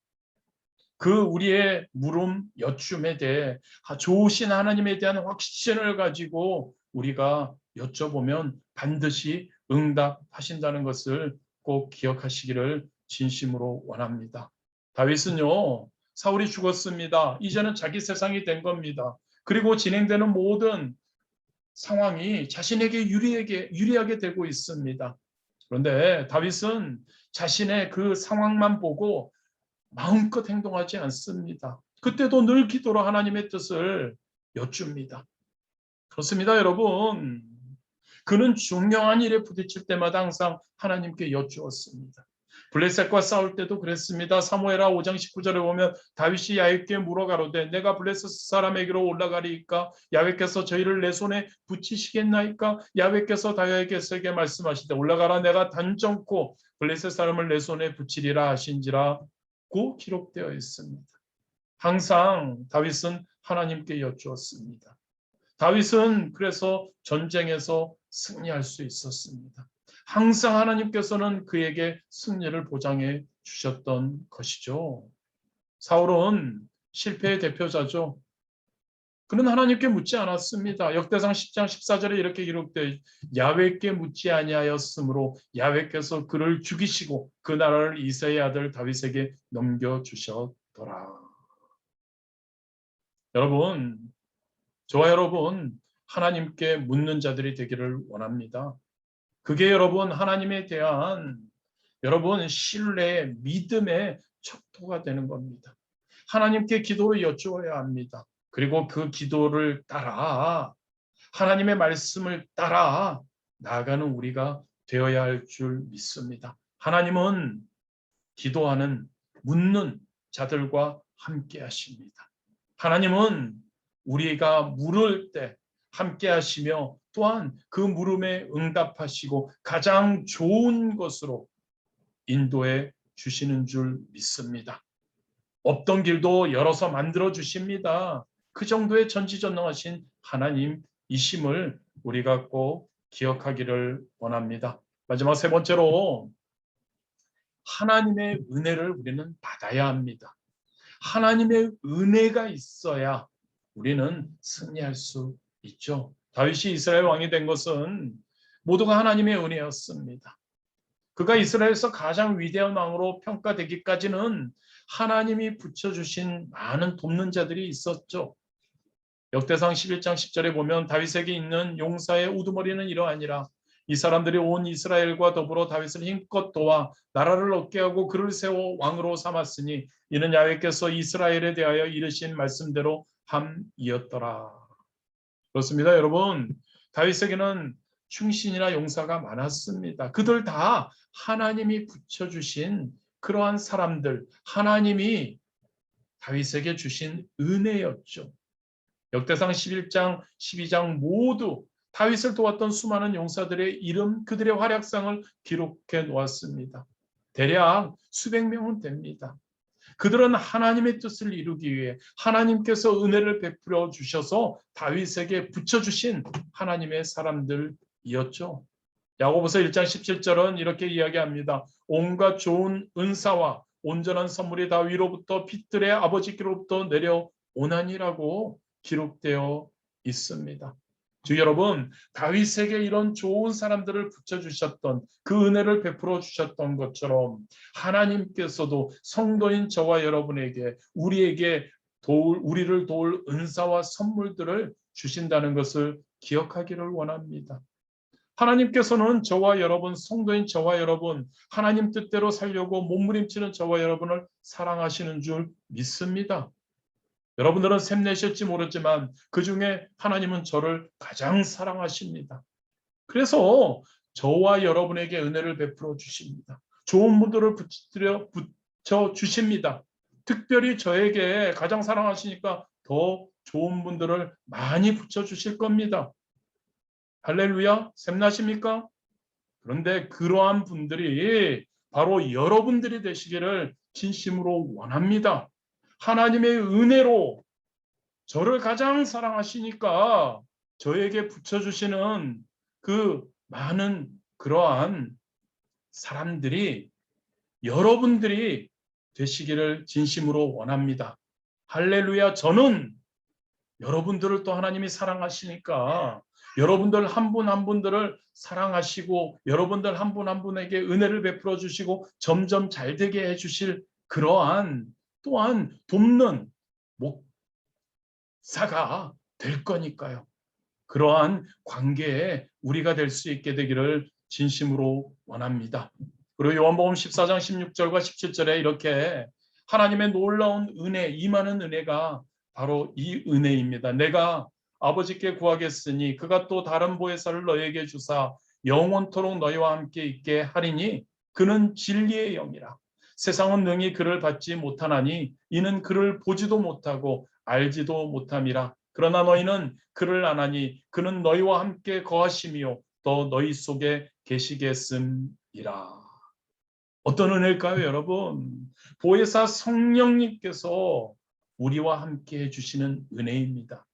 그 우리의 물음, 여쭌에 대해 좋으신 하나님에 대한 확신을 가지고 우리가 여쭤보면 반드시 응답하신다는 것을 꼭 기억하시기를 진심으로 원합니다. 다윗은요, 사울이 죽었습니다. 이제는 자기 세상이 된 겁니다. 그리고 진행되는 모든 상황이 자신에게 유리하게 되고 있습니다. 그런데 다윗은 자신의 그 상황만 보고 마음껏 행동하지 않습니다. 그때도 늘 기도로 하나님의 뜻을 여쭙니다. 그렇습니다, 여러분. 그는 중요한 일에 부딪힐 때마다 항상 하나님께 여쭈었습니다. 블레셋과 싸울 때도 그랬습니다. 사무엘하 5장 19절에 보면 다윗이 야훼께 물어가로되 내가 블레셋 사람에게로 올라가리이까 야훼께서 저희를 내 손에 붙이시겠나이까 야훼께서 다윗에게 말씀하시되 올라가라 내가 단정코 블레셋 사람을 내 손에 붙이리라 하신지라 고 기록되어 있습니다. 항상 다윗은 하나님께 여쭈었습니다. 다윗은 그래서 전쟁에서 승리할 수 있었습니다. 항상 하나님께서는 그에게 승리를 보장해 주셨던 것이죠. 사울은 실패의 대표자죠. 그는 하나님께 묻지 않았습니다. 역대상 10장 14절에 이렇게 기록되어 야훼께 묻지 아니하였으므로 야훼께서 그를 죽이시고 그 나라를 이새의 아들 다윗에게 넘겨주셨더라. 여러분, 저와 여러분 하나님께 묻는 자들이 되기를 원합니다. 그게 여러분 하나님에 대한 여러분 신뢰의 믿음의 척도가 되는 겁니다. 하나님께 기도로 여쭈어야 합니다. 그리고 그 기도를 따라 하나님의 말씀을 따라 나아가는 우리가 되어야 할 줄 믿습니다. 하나님은 기도하는 묻는 자들과 함께 하십니다. 하나님은 우리가 물을 때 함께 하시며 또한 그 물음에 응답하시고 가장 좋은 것으로 인도해 주시는 줄 믿습니다. 없던 길도 열어서 만들어 주십니다. 그 정도의 전지전능하신 하나님이심을 우리가 꼭 기억하기를 원합니다. 마지막 세 번째로 하나님의 은혜를 우리는 받아야 합니다. 하나님의 은혜가 있어야 우리는 승리할 수 있죠. 다윗이 이스라엘 왕이 된 것은 모두가 하나님의 은혜였습니다. 그가 이스라엘에서 가장 위대한 왕으로 평가되기까지는 하나님이 붙여주신 많은 돕는 자들이 있었죠. 역대상 11장 10절에 보면 다윗에게 있는 용사의 우두머리는 이러하니라. 이 사람들이 온 이스라엘과 더불어 다윗을 힘껏 도와 나라를 얻게 하고 그를 세워 왕으로 삼았으니 이는 야훼께서 이스라엘에 대하여 이르신 말씀대로 함이었더라. 그렇습니다, 여러분. 다윗에게는 충신이나 용사가 많았습니다. 그들 다 하나님이 붙여주신 그러한 사람들, 하나님이 다윗에게 주신 은혜였죠. 역대상 11장, 12장 모두 다윗을 도왔던 수많은 용사들의 이름, 그들의 활약상을 기록해 놓았습니다. 대략 수백 명은 됩니다. 그들은 하나님의 뜻을 이루기 위해 하나님께서 은혜를 베풀어 주셔서 다윗에게 붙여주신 하나님의 사람들이었죠. 야고보서 1장 17절은 이렇게 이야기합니다. 온갖 좋은 은사와 온전한 선물이 다 위로부터 빛들의 아버지께로부터 내려오나니라고 기록되어 있습니다. 주 여러분, 다윗에게 이런 좋은 사람들을 붙여주셨던 그 은혜를 베풀어 주셨던 것처럼 하나님께서도 성도인 저와 여러분에게 우리를 도울 은사와 선물들을 주신다는 것을 기억하기를 원합니다. 하나님께서는 저와 여러분, 성도인 저와 여러분, 하나님 뜻대로 살려고 몸부림치는 저와 여러분을 사랑하시는 줄 믿습니다. 여러분들은 샘내실지 모르지만 그중에 하나님은 저를 가장 사랑하십니다. 그래서 저와 여러분에게 은혜를 베풀어 주십니다. 좋은 분들을 붙여 주십니다. 특별히 저에게 가장 사랑하시니까 더 좋은 분들을 많이 붙여 주실 겁니다. 할렐루야, 샘나십니까? 그런데 그러한 분들이 바로 여러분들이 되시기를 진심으로 원합니다. 하나님의 은혜로 저를 가장 사랑하시니까 저에게 붙여주시는 그 많은 그러한 사람들이 여러분들이 되시기를 진심으로 원합니다. 할렐루야. 저는 여러분들을 또 하나님이 사랑하시니까 여러분들 한 분 한 분들을 사랑하시고 여러분들 한 분 한 분에게 은혜를 베풀어 주시고 점점 잘 되게 해주실 그러한 또한 돕는 목사가 될 거니까요. 그러한 관계에 우리가 될 수 있게 되기를 진심으로 원합니다. 그리고 요한복음 14장 16절과 17절에 이렇게 하나님의 놀라운 은혜, 임하는 은혜가 바로 이 은혜입니다. 내가 아버지께 구하겠으니 그가 또 다른 보혜사를 너에게 주사 영원토록 너희와 함께 있게 하리니 그는 진리의 영이라. 세상은 능히 그를 받지 못하나니 이는 그를 보지도 못하고 알지도 못함이라. 그러나 너희는 그를 아나니 그는 너희와 함께 거하시며 또 너희 속에 계시겠음이라. 어떤 은혜일까요, 여러분? 보혜사 성령님께서 우리와 함께 해주시는 은혜입니다.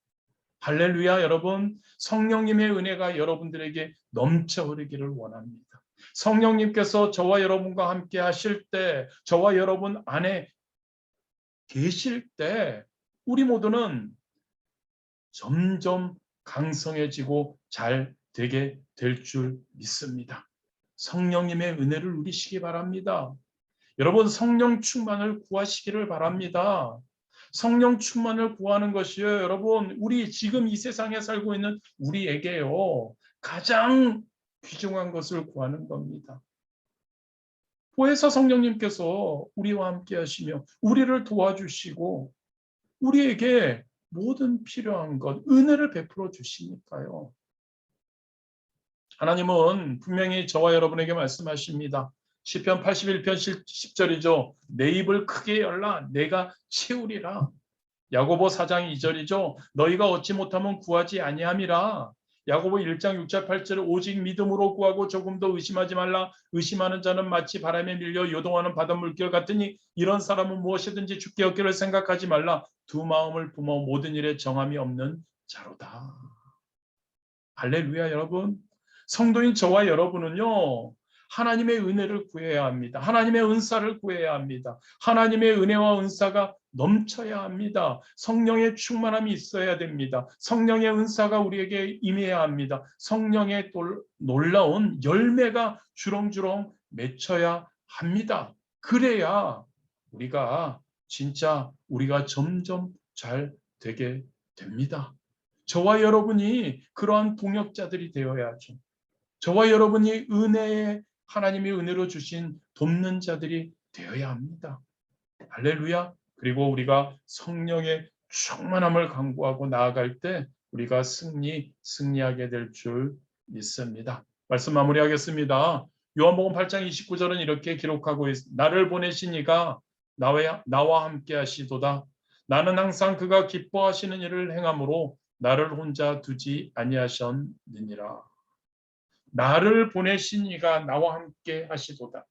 할렐루야, 여러분. 성령님의 은혜가 여러분들에게 넘쳐 흐르기를 원합니다. 성령님께서 저와 여러분과 함께 하실 때, 저와 여러분 안에 계실 때 우리 모두는 점점 강성해지고 잘 되게 될 줄 믿습니다. 성령님의 은혜를 누리시기 바랍니다. 여러분, 성령 충만을 구하시기를 바랍니다. 성령 충만을 구하는 것이요, 여러분, 우리 지금 이 세상에 살고 있는 우리에게요, 가장 귀중한 것을 구하는 겁니다. 보혜사 성령님께서 우리와 함께 하시며 우리를 도와주시고 우리에게 모든 필요한 것, 은혜를 베풀어 주시니까요. 하나님은 분명히 저와 여러분에게 말씀하십니다. 시편 81편 10절이죠. 내 입을 크게 열라 내가 채우리라. 야고보 4장 2절이죠. 너희가 얻지 못하면 구하지 아니함이라. 야고보 1장 6절 8절에 오직 믿음으로 구하고 조금 더 의심하지 말라. 의심하는 자는 마치 바람에 밀려 요동하는 바닷물결 같으니 이런 사람은 무엇이든지 주께 얻기를 생각하지 말라. 두 마음을 품어 모든 일에 정함이 없는 자로다. 할렐루야. 여러분, 성도인 저와 여러분은요, 하나님의 은혜를 구해야 합니다. 하나님의 은사를 구해야 합니다. 하나님의 은혜와 은사가 넘쳐야 합니다. 성령의 충만함이 있어야 됩니다. 성령의 은사가 우리에게 임해야 합니다. 성령의 놀라운 열매가 주렁주렁 맺혀야 합니다. 그래야 우리가 점점 잘 되게 됩니다. 저와 여러분이 그러한 동역자들이 되어야죠. 저와 여러분이 하나님의 은혜로 주신 돕는 자들이 되어야 합니다. 할렐루야. 그리고 우리가 성령의 충만함을 강구하고 나아갈 때 우리가 승리하게 될 줄 믿습니다. 말씀 마무리하겠습니다. 요한복음 8장 29절은 이렇게 기록하고 있습니다. 나를 보내신 이가 나와 함께 하시도다. 나는 항상 그가 기뻐하시는 일을 행함으로 나를 혼자 두지 아니하셨느니라. 나를 보내신 이가 나와 함께 하시도다.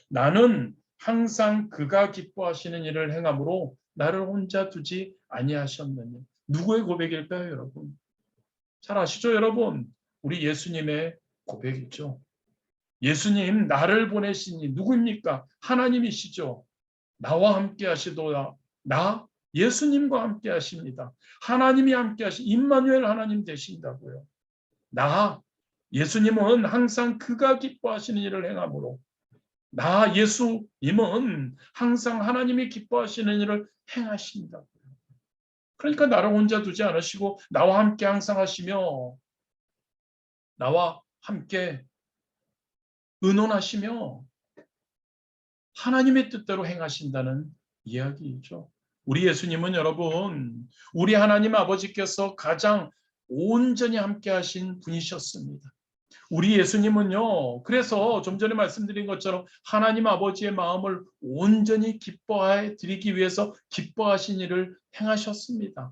나는 항상 그가 기뻐하시는 일을 행함으로 나를 혼자 두지 아니하셨느니. 누구의 고백일까요, 여러분? 잘 아시죠, 여러분? 우리 예수님의 고백이죠. 예수님, 나를 보내시니 누구입니까? 하나님이시죠. 나와 함께 하시도다. 예수님과 함께 하십니다. 하나님이 함께 임마누엘 하나님 되신다고요. 예수님은 항상 그가 기뻐하시는 일을 행함으로 예수님은 항상 하나님이 기뻐하시는 일을 행하신다고요. 그러니까 나를 혼자 두지 않으시고 나와 함께 항상 하시며 나와 함께 의논하시며 하나님의 뜻대로 행하신다는 이야기이죠. 우리 예수님은 여러분, 우리 하나님 아버지께서 가장 온전히 함께 하신 분이셨습니다. 우리 예수님은요, 그래서 좀 전에 말씀드린 것처럼 하나님 아버지의 마음을 온전히 기뻐해 드리기 위해서 기뻐하신 일을 행하셨습니다.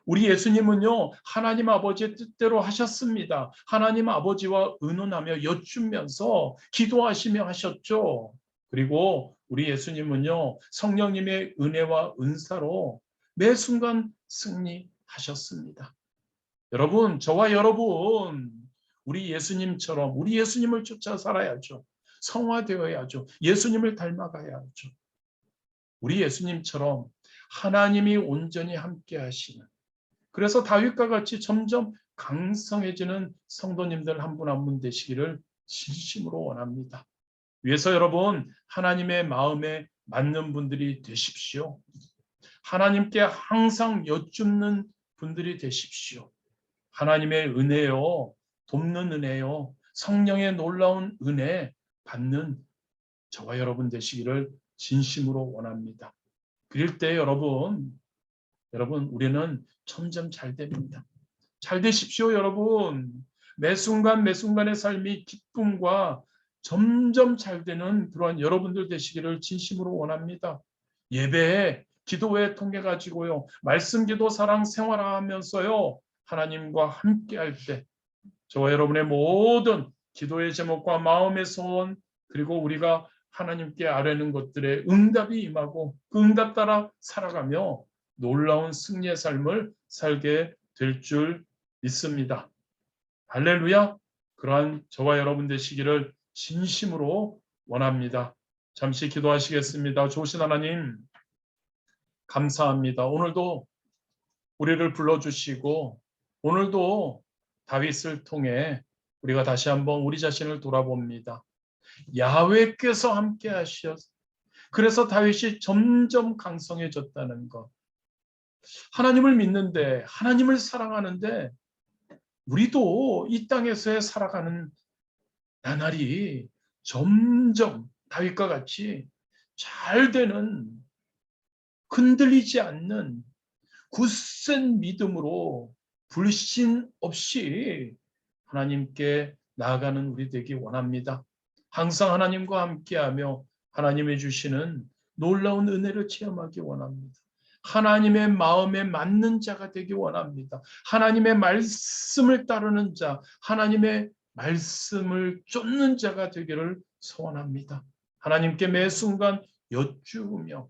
우리 예수님은요, 하나님 아버지의 뜻대로 하셨습니다. 하나님 아버지와 의논하며 여쭈면서 기도하시며 하셨죠. 그리고 우리 예수님은요, 성령님의 은혜와 은사로 매 순간 승리하셨습니다. 여러분, 저와 여러분, 우리 예수님처럼 우리 예수님을 쫓아 살아야죠. 성화되어야죠. 예수님을 닮아가야 하죠. 우리 예수님처럼 하나님이 온전히 함께 하시는, 그래서 다윗과 같이 점점 강성해지는 성도님들 한 분 한 분 되시기를 진심으로 원합니다. 위해서 여러분, 하나님의 마음에 맞는 분들이 되십시오. 하나님께 항상 여쭙는 분들이 되십시오. 하나님의 은혜요, 돕는 은혜요, 성령의 놀라운 은혜 받는 저와 여러분 되시기를 진심으로 원합니다. 그럴 때 여러분 우리는 점점 잘 됩니다. 잘 되십시오, 여러분. 매 순간의 삶이 기쁨과 점점 잘 되는 그러한 여러분들 되시기를 진심으로 원합니다. 예배에 기도회 통해 가지고요, 말씀 기도 사랑 생활하면서요, 하나님과 함께 할 때 저와 여러분의 모든 기도의 제목과 마음의 소원, 그리고 우리가 하나님께 아뢰는 것들의 응답이 임하고 그 응답 따라 살아가며 놀라운 승리의 삶을 살게 될 줄 믿습니다. 할렐루야. 그러한 저와 여러분 되시기를 진심으로 원합니다. 잠시 기도하시겠습니다. 좋으신 하나님, 감사합니다. 오늘도 우리를 불러주시고 오늘도 다윗을 통해 우리가 다시 한번 우리 자신을 돌아봅니다. 야훼께서 함께 하시었. 그래서 다윗이 점점 강성해졌다는 것. 하나님을 믿는데, 하나님을 사랑하는데 우리도 이 땅에서의 살아가는 나날이 점점 다윗과 같이 잘 되는, 흔들리지 않는 굳센 믿음으로 불신 없이 하나님께 나아가는 우리 되기 원합니다. 항상 하나님과 함께하며 하나님이 주시는 놀라운 은혜를 체험하기 원합니다. 하나님의 마음에 맞는 자가 되기 원합니다. 하나님의 말씀을 따르는 자, 하나님의 말씀을 쫓는 자가 되기를 소원합니다. 하나님께 매 순간 여쭈며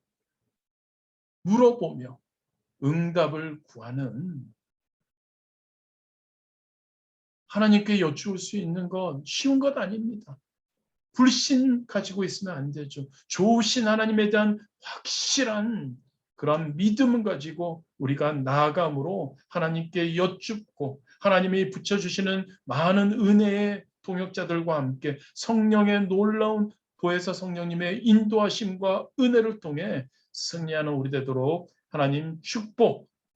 물어보며 응답을 구하는, 하나님께 여쭈을 수 있는 건 쉬운 것 아닙니다. 불신 가지고 있으면 안 되죠. 좋으신 하나님에 대한 확실한 그런 믿음을 가지고 우리가 나아감으로 하나님께 여쭙고, 하나님이 붙여주시는 많은 은혜의 동역자들과 함께 성령의 놀라운 보혜사 성령님의 인도하심과 은혜를 통해 승리하는 우리 되도록 하나님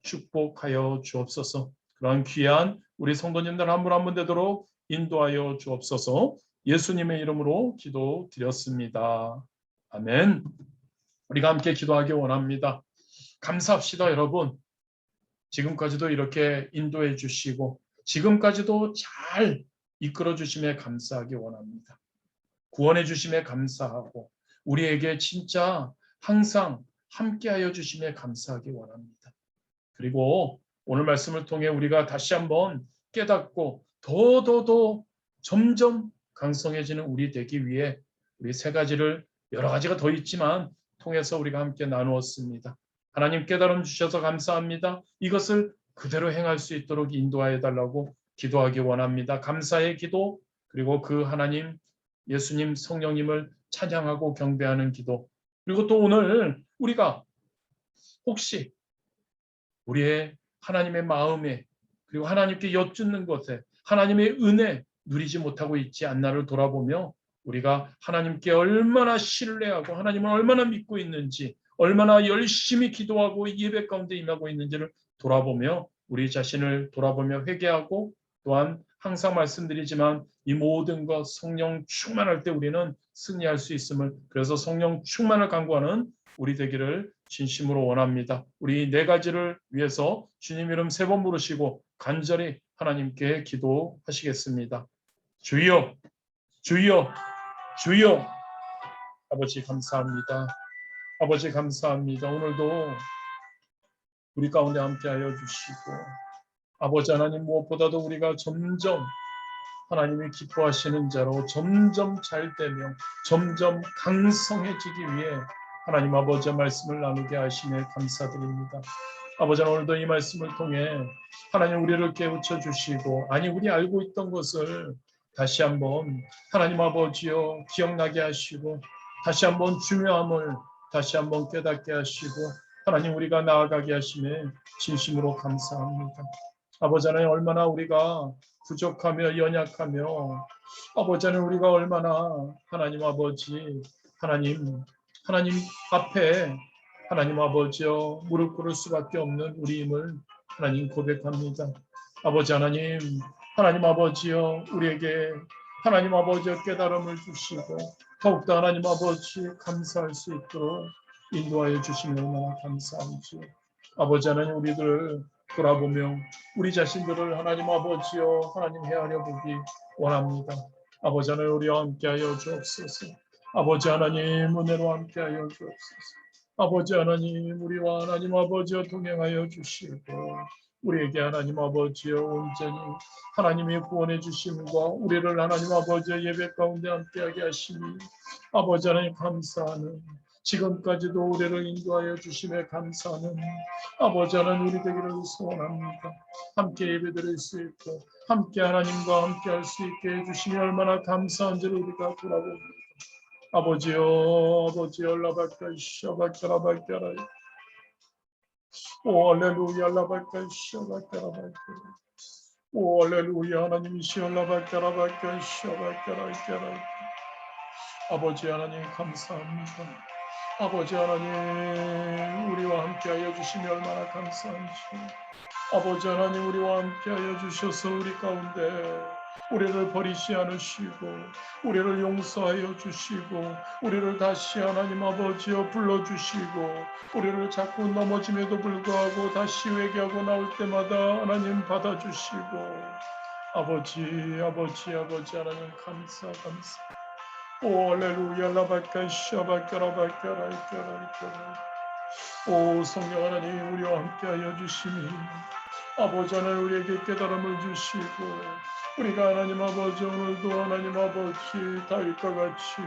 축복하여 주옵소서. 그런 귀한 우리 성도님들 한 분 한 분 되도록 인도하여 주옵소서. 예수님의 이름으로 기도드렸습니다. 아멘. 우리가 함께 기도하기 원합니다. 감사합시다, 여러분. 지금까지도 이렇게 인도해 주시고 지금까지도 잘 이끌어 주심에 감사하기 원합니다. 구원해 주심에 감사하고 우리에게 진짜 항상 함께하여 주심에 감사하기 원합니다. 그리고 오늘 말씀을 통해 우리가 다시 한번 깨닫고 더 점점 강성해지는 우리 되기 위해 우리 세 가지를, 여러 가지가 더 있지만 통해서 우리가 함께 나누었습니다. 하나님 깨달음 주셔서 감사합니다. 이것을 그대로 행할 수 있도록 인도하여 달라고 기도하기 원합니다. 감사의 기도, 그리고 그 하나님 예수님 성령님을 찬양하고 경배하는 기도, 그리고 또 오늘 우리가 혹시 우리의 하나님의 마음에, 그리고 하나님께 여쭙는 것에 하나님의 은혜 누리지 못하고 있지 않나를 돌아보며 우리가 하나님께 얼마나 신뢰하고 하나님을 얼마나 믿고 있는지, 얼마나 열심히 기도하고 예배 가운데 임하고 있는지를 돌아보며 우리 자신을 돌아보며 회개하고, 또한 항상 말씀드리지만 이 모든 것 성령 충만할 때 우리는 승리할 수 있음을, 그래서 성령 충만을 간구하는 우리 되기를 진심으로 원합니다. 우리 네 가지를 위해서 주님 이름 3번 부르시고 간절히 하나님께 기도하시겠습니다. 주여, 주여, 주여. 아버지 감사합니다. 아버지 감사합니다. 오늘도 우리 가운데 함께하여 주시고, 아버지 하나님 무엇보다도 우리가 점점 하나님이 기뻐하시는 자로 점점 잘되며 점점 강성해지기 위해 하나님 아버지의 말씀을 나누게 하시며 감사드립니다. 아버지 오늘도 이 말씀을 통해 하나님 우리를 깨우쳐 주시고, 아니 우리 알고 있던 것을 다시 한번 하나님 아버지여 기억나게 하시고, 다시 한번 중요함을 다시 한번 깨닫게 하시고, 하나님 우리가 나아가게 하시며 진심으로 감사합니다. 아버지 하나님 얼마나 우리가 부족하며 연약하며, 아버지 하나님 우리가 얼마나 하나님 아버지 하나님 앞에 하나님 아버지여 무릎 꿇을 수밖에 없는 우리임을 하나님 고백합니다. 아버지 하나님 아버지여 우리에게 하나님 아버지여 깨달음을 주시고 더욱더 하나님 아버지 감사할 수 있도록 인도하여 주시면 얼마나 감사한지. 아버지 하나님 우리들을 돌아보며 우리 자신들을 하나님 아버지여 하나님 헤아려 보기 원합니다. 아버지 하나님 우리와 함께하여 주옵소서. 아버지 하나님 은혜로 함께하여 주옵소서. 아버지 하나님 우리와 하나님 아버지여 동행하여 주시고, 우리에게 하나님 아버지여 온전히 하나님의 구원해 주심과 우리를 하나님 아버지여 예배 가운데 함께하게 하시니 아버지 하나님 감사하는, 지금까지도 우리를 인도하여 주심에 감사하는 아버지 하나님 우리 되기를 소원합니다. 함께 예배드릴 수 있고 함께 하나님과 함께할 수 있게 해주시니 얼마나 감사한지를 우리가 돌아봅니다. 아버지여 라바카샤바카라바카라 오 할렐루야 라바카샤바카라바카라 오 할렐루야 하나님이시여 라바카라바카샤바카라바카라. 아버지 하나님 감사합니다. 아버지 하나님 우리와 함께하여 주시니 얼마나 감사한지. 아버지 하나님 우리와 함께하여 주셔서 우리 가운데 우리를 버리지 않으시고 우리를 용서하여 주시고 우리를 다시 하나님 아버지여 불러주시고 우리를 자꾸 넘어짐에도 불구하고 다시 회개하고 나올 때마다 하나님 받아주시고, 아버지 하나님 감사. 오 할렐루야 라바카샤바카라바카라이카라이카라. 오 성령 하나님 우리와 함께하여 주시니 아버지 하나님 우리에게 깨달음을 주시고 우리가 하나님 아버지 오늘도 하나님 아버지 다윗과 같이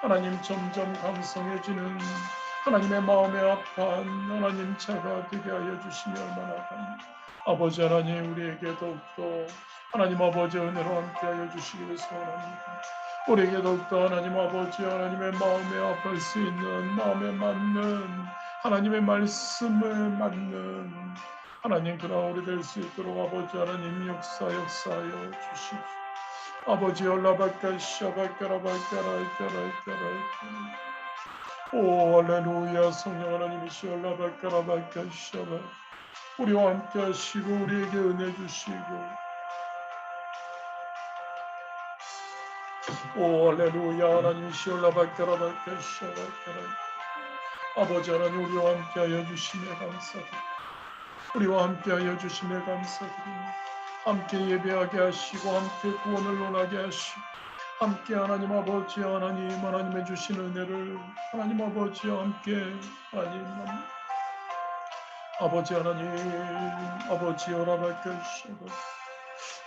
하나님 점점 강성해지는 하나님의 마음에 합한 하나님 차가 되게 하여 주시니 얼마나 감사합니다. 아버지 하나님 우리에게 더욱더 하나님 아버지 은혜로 함께하여 주시기를 소원합니다. 우리에게 더욱더 하나님 아버지 하나님의 마음에 합할 수 있는 마음에 맞는 하나님의 말씀에 맞는 하나님 그러나 우리 될 수 있도록 아버지 하나님 역사하여 주십시오. 아버지 올라바까 샤바까라바까라이까라이까라이까라 오 할렐루야 성령 하나님이시 올라바까라바까 샤바 우리와 함께 하시고 우리에게 은혜 주시고 오 할렐루야 하나님이시 올라바까라바까 샤바까라 아버지 하나님 우리와 함께하여 주시며 감사드립니다. 우리와 함께하여 주시며 감사드립니다. 함께 예배하게 하시고 함께 구원을 논하게 하시고 함께 하나님 아버지 하나님의 주신 은혜를 하나님 아버지와 함께 하나님 아버지 하나님 아버지 허락하시고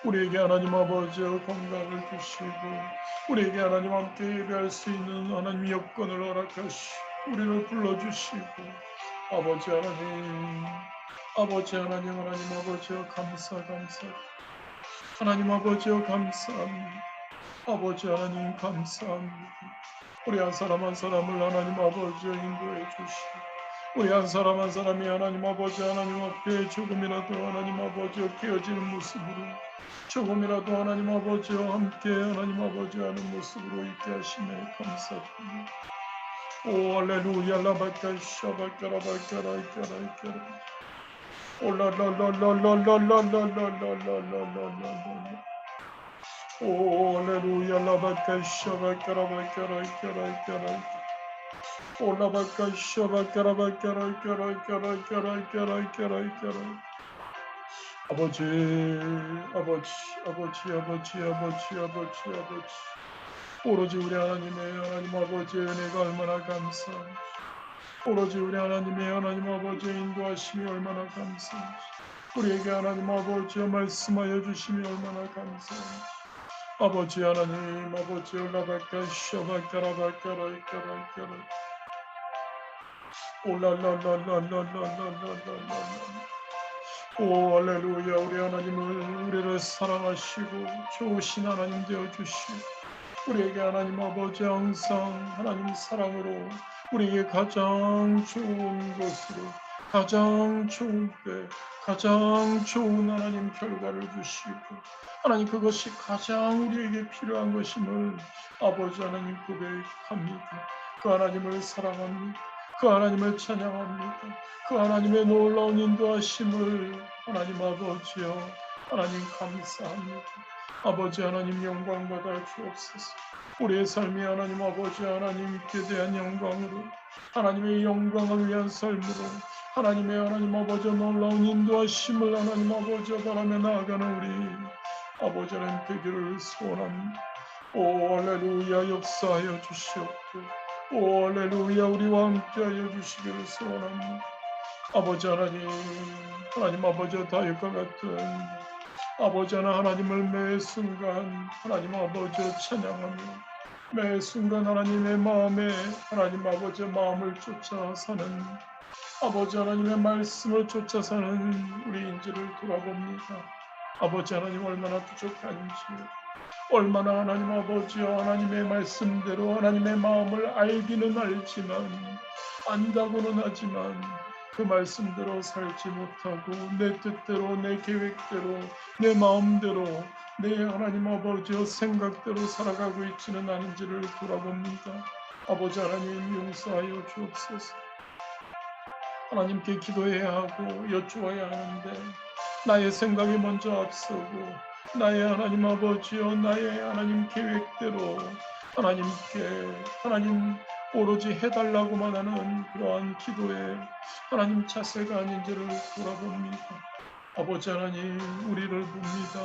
우리에게 하나님 아버지 건강을 주시고 우리에게 하나님 함께 예배할 수 있는 하나님 여건을 허락하시고 우리를 불러주시고 아버지 하나님 아버지여 감사 하나님 아버지여 감사합니다. 아버지 하나님 감사합니다. 우리 한 사람 한 사람을 하나님 아버지여 인도해 주시고 우리 한 사람 한 사람이 하나님 아버지 하나님 앞에 조금이라도 하나님 아버지여 깨어지는 모습으로 조금이라도 하나님 아버지와 함께 하나님 아버지 하는 모습으로 있게 하시며 감사드립니다. 오 할렐루야 라바카 샤바카라바카라 이카라 올라라라라라라라라라라라라라라라라라 오 할렐루야 라바카 샤바카라바카라 이카라 올라바카 샤바카라바카라 이카라 아버지 오로지 우리 하나님 아버지의 은혜가 얼마나 감사합니다. 오로지 우리 하나님의 하나님 아버지의 인도하심이 얼마나 감사합니다. 우리에게 하나님 아버지의 말씀하여 주심이 얼마나 감사합니다. 아버지 하나님 아버지 올라갈까 셔발까라발까라 이까라 올라라라라라라라라라라 오 할렐루야 우리 하나님은 우리를 사랑하시고 좋으신 하나님 되어주시고 우리에게 하나님 아버지 항상 하나님 사랑으로 우리에게 가장 좋은 것으로 가장 좋은 때 가장 좋은 하나님 결과를 주시고 하나님 그것이 가장 우리에게 필요한 것임을 아버지 하나님 고백합니다. 그 하나님을 사랑합니다. 그 하나님을 찬양합니다. 그 하나님의 놀라운 인도하심을 하나님 아버지여 하나님 감사합니다. 아버지 하나님 영광 받아 주옵소서. 우리의 삶이 하나님 아버지 하나님께 대한 영광으로 하나님의 영광을 위한 삶으로 하나님의 하나님 아버지 놀라운 인도하심을 하나님 아버지 바라며 나아가는 우리 아버지 하나님 되기를 소원합니다. 오 할렐루야 역사하여 주시옵고 오 할렐루야 우리와 함께하여 주시기를 소원합니다. 아버지 하나님 아버지 다윗과 같은 아버지 하나님을 매 순간 하나님 아버지 찬양하며 매 순간 하나님의 마음에 하나님 아버지의 마음을 쫓아 사는 아버지 하나님의 말씀을 쫓아 사는 우리인지를 돌아봅니다. 아버지 하나님 얼마나 부족한지 얼마나 하나님 아버지여 하나님의 말씀대로 하나님의 마음을 알기는 알지만 안다고는 하지만 그 말씀대로 살지 못하고 내 뜻대로 내 계획대로 내 마음대로 내 하나님 아버지여 생각대로 살아가고 있지는 않은지를 돌아봅니다. 아버지 하나님 용서하여 주옵소서. 하나님께 기도해야 하고 여쭈어야 하는데 나의 생각이 먼저 앞서고 나의 하나님 아버지여 나의 하나님 계획대로 하나님 오로지 해달라고만 하는 그러한 기도에 하나님 자세가 아닌지를 돌아봅니다. 아버지 하나님 우리를 봅니다.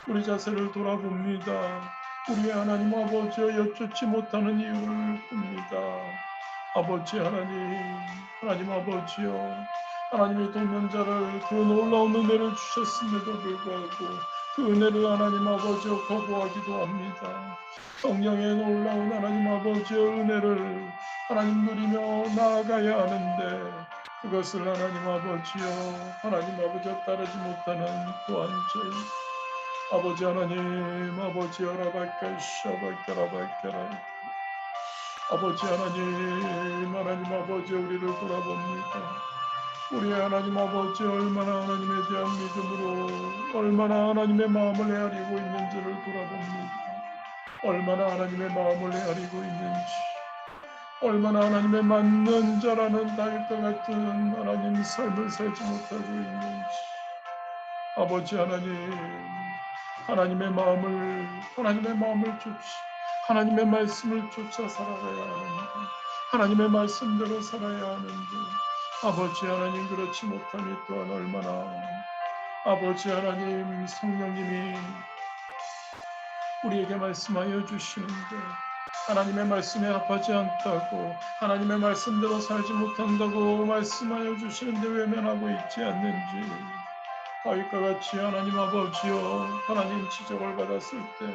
우리 자세를 돌아봅니다. 우리의 하나님 아버지여 여쭙지 못하는 이유를 봅니다. 아버지 하나님 아버지여, 하나님의 동면자를 그 놀라운 은혜를 주셨음에도 불구하고 그 은혜를 하나님 아버지여 거부하기도 합니다. 성령의 놀라운 하나님 아버지의 은혜를 하나님 누리며 나아가야 하는데 그것을 하나님 아버지여 따르지 못하는 또한 저희 아버지 하나님 아버지여 라바까 샤바까라바까라 아버지 하나님 아버지 우리를 돌아봅니다. 우리 하나님 아버지 얼마나 하나님에 대한 믿음으로 얼마나 하나님의 마음을 헤아리고 있는지를 돌아봅니다. 얼마나 하나님의 마음을 헤아리고 있는지, 얼마나 하나님의 맞는 자라는 다윗과 같은 하나님 삶을 살지 못하고 있는지. 아버지 하나님의 마음을 하나님의 말씀을 쫓아 살아가야 하는데, 하나님의 말씀대로 살아야 하는데, 아버지 하나님 그렇지 못함이 또한 얼마나 아버지 하나님 성령님이 우리에게 말씀하여 주시는데 하나님의 말씀에 합하지 않다고 하나님의 말씀대로 살지 못한다고 말씀하여 주시는데 외면하고 있지 않는지 다윗과 같이 하나님 아버지여 하나님 지적을 받았을 때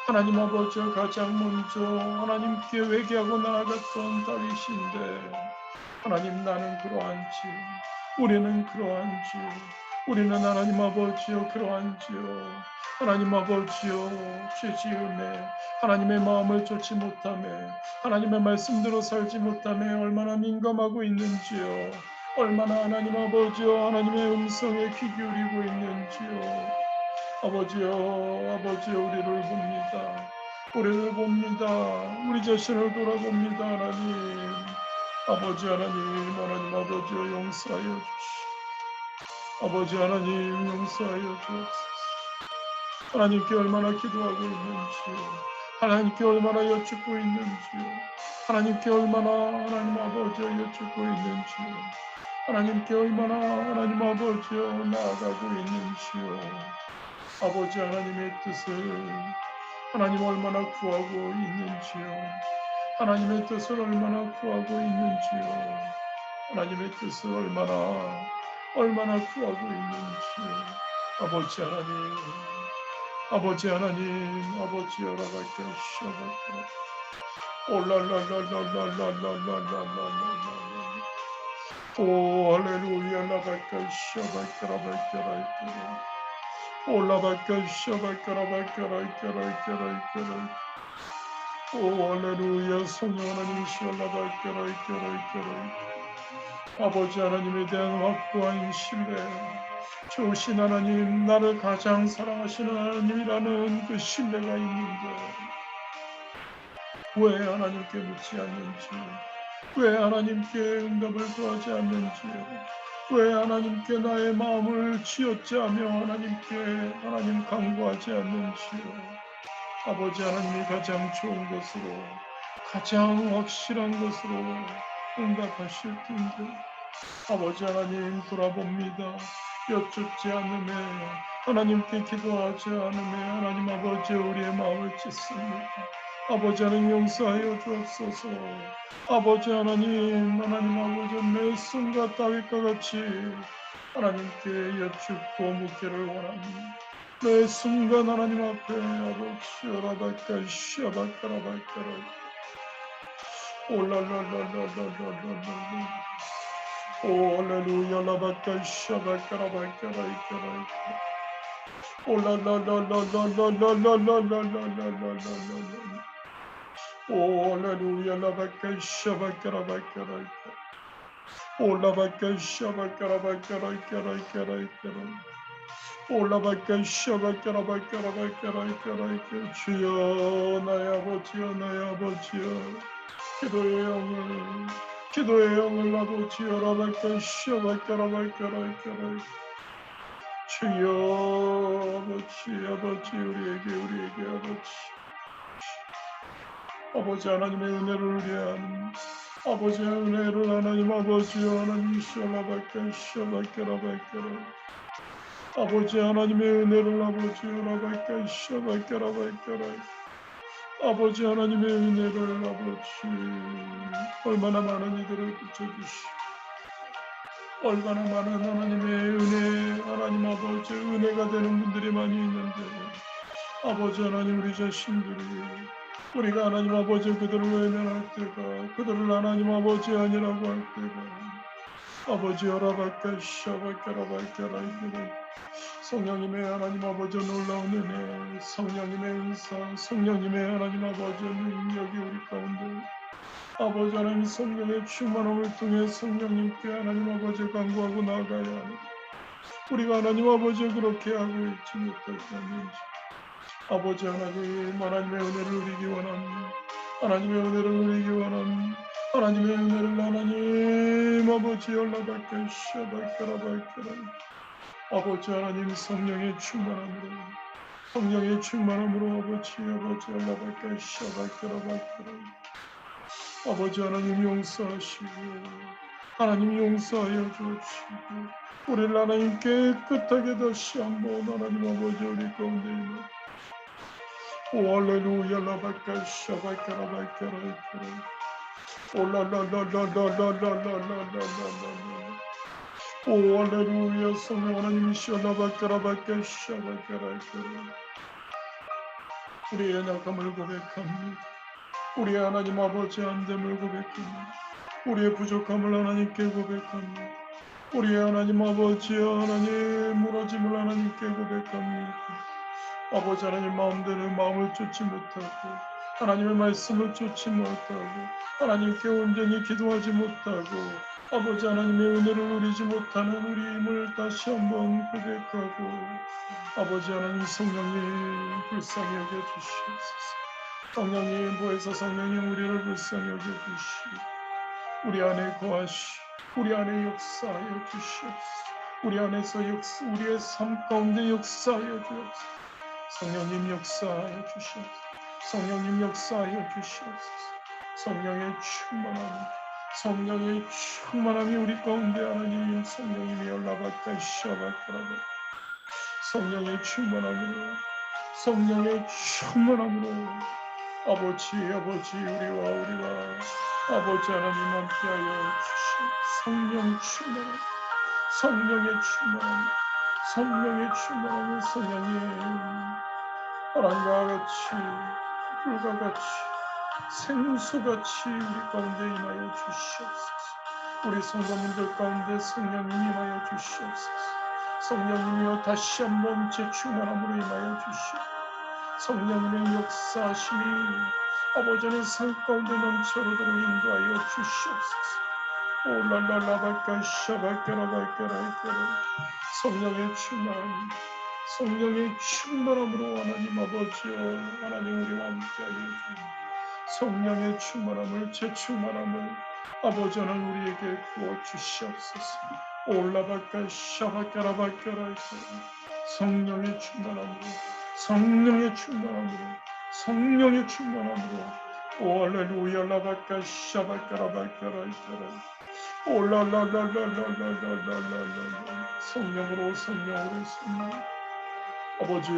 하나님 아버지여 가장 먼저 하나님께 회개하고 나아갔던 다윗인데 하나님 나는 그러한지 우리는 그러한지 우리는 하나님 아버지여 그러한지요 하나님 아버지여 죄지음에 하나님의 마음을 쫓지 못하며 하나님의 말씀대로 살지 못하며 얼마나 민감하고 있는지요 얼마나 하나님 아버지여 하나님의 음성에 귀 기울이고 있는지요 아버지여 우리를 봅니다 우리 자신을 돌아봅니다 아버지 하나님 아버지여 용서하여 주시오 아버지 하나님 용서하여 주옵소서 하나님께 얼마나 기도하고 있는지요 하나님께 얼마나 여쭙고 있는지요 하나님께 얼마나 하나님 아버지여 여쭙고 있는지요 하나님께 얼마나 하나님 아버지여 나아가고 있는지요 아버지 하나님의 뜻을 하나님 얼마나 구하고 있는지요 하나님의 뜻을 얼마나 구하고 있는지요 하나님의 뜻을 얼마나 구하고 있는지요 아버지 하나님 아버지여 라바까 샤바까 올랄랄랄랄랄랄랄랄랄랄랄랄 오 할렐루야 라바까 샤바까 라바까 라이까 올라바까 샤바까 라바까 라이까 라이까 라이까 오 할렐루야 성령 하나님이시여 라바까 라이까 라이까 라이까 아버지 하나님에 대한 확고한 신뢰 좋으신 하나님 나를 가장 사랑하시는 하나님이라는 그 신뢰가 있는데 왜 하나님께 묻지 않는지 왜 하나님께 응답을 구하지 않는지요 왜 하나님께 나의 마음을 치어짜며 하나님 간구하지 않는지요 아버지 하나님이 가장 좋은 것으로 가장 확실한 것으로 응답하실 텐데 아버지 하나님 돌아봅니다 여쭙지 않음에 하나님께 기도하지 않음에 하나님 아버지 우리의 마음을 찢습니다 아버지 하나님 용서하여 주옵소서 아버지 하나님 아버지 매 순간 다윗과 같이 하나님께 여쭙고 묻기를 원합니다 매 순간 하나님 앞에 아버지 라바까 샤바까라바까라 올랄랄랄랄랄랄랄랄 오 할렐루야 라바까 샤바까라바까라이까라이까 올랄랄랄랄랄랄랄랄랄랄랄랄랄랄 오 할렐루야 라바까 샤바까라바까라이까 올라바까 샤바까라바까라이까라이까라이까라 올라바까 샤바까라바까라바까라이까라이까 주여 나의 아버지여 기도의 영을 아버지여 라바까 샤바까라바까라이까라이까 주여 아버지 우리에게 아버지 하나님의 은혜를 위한 아버지의 은혜를 하나님 아버지여 하나님 샤라바까 샤바까라바까라 아버지 하나님의 은혜를 아버지여 라바까 샤바까라바까라 아버지 하나님의 은혜를 아버지 얼마나 많은 이들을 붙여주시오. 얼마나 많은 하나님의 은혜, 하나님 아버지 은혜가 되는 분들이 많이 있는데 아버지 하나님 우리 자신들이 우리가 하나님 아버지 그들을 외면할 때가 그들을 하나님 아버지 아니라고 할 때가 아버지 여라바까 샤바까라바까라 성령님의 하나님 아버지 놀라운 은혜 성령님의 은사 성령님의 하나님 아버지 능력이 우리 가운데 아버지 하나님 성령의 충만함을 통해 성령님께 하나님 아버지 간구하고 나아가야 하는 우리가 하나님 아버지 그렇게 하고 있지 못하다면 아버지 하나님 하나님의 은혜를 누리기 원합니다. 하나님의 은혜를 누리기 원합니다. 하나님의 은혜를 하나님 아버지 연락할게 샤바카라바카라 아버지 하나님 성령의 충만함으로 성령의 충만함으로 아버지 연락할게 샤바카라바카라 아버지 하나님 용서하시고 하나님 용서하여 주옵시고 우리를 하나님 깨끗하게 다시 한번 하나님 아버지 우리 가운데 있는 오 할렐루야 라바카 샤바카라바카라 올라라라라라라라라라라라라 오 할렐루야 성령 하나님 샤라바카라바카 샤바카라카라 우리의 약함을 고백합니다. 우리의 하나님 아버지 안됨을 고백합니다. 우리의 부족함을 하나님께 고백합니다. 우리의 하나님 아버지 하나님 무너짐을 하나님께 고백합니다. 아버지 하나님 마음대로 마음을 쫓지 못하고 하나님의 말씀을 쫓지 못하고 하나님께 온전히 기도하지 못하고 아버지 하나님의 은혜를 누리지 못하는 우리 힘을 다시 한번 고백하고 아버지 하나님 성령님 불쌍히 여겨주시옵소서. 성령님 보혜사 성령님 우리를 불쌍히 여겨주시옵소서. 우리 안에 거하시 우리 안에 역사하여 주시옵소서. 우리 안에서 우리의 삶 가운데 역사하여 주옵소서. 성령님 역사하여 주시옵소서. 성령님 역사하여 주시옵소서. 성령의 충만함 성령의 충만함이 우리 가운데 하나님 성령님이 연락할까 시작할까라고 성령의 충만함으로 성령의 충만함으로 아버지 우리와 아버지 하나님 함께하여 주시옵소서. 성령 충만함 성령의 충만함 성령의 충만함을 성령님 바람과 같이 불과 같이 생수같이 우리 가운데 임하여 주시옵소서. 우리 성도님들 가운데 성령님 임하여 주시옵소서. 성령님이여 다시 한번 재충만함으로 임하여 주시옵소서. 성령님의 역사하심이 아버지의 삶 가운데 넘쳐도록 인도하여 주시옵소서. 올랄랄라발까 샤발까라발까라이까라 성령의 충만함 성령의 충만함으로 하나님 아버지여 하나님 우리와 함께하여 주옵소서. 성령의 충만함을 재충만함을 아버지 하나님 우리에게 부어주시옵소서. 올라발까 샤발까라발까라 성령의 충만함으로 성령의 충만함으로 성령의 충만함으로 오 할렐루야 라발까 샤발까라발까라 올라라라라라라라라라 성령으로 성령 아버지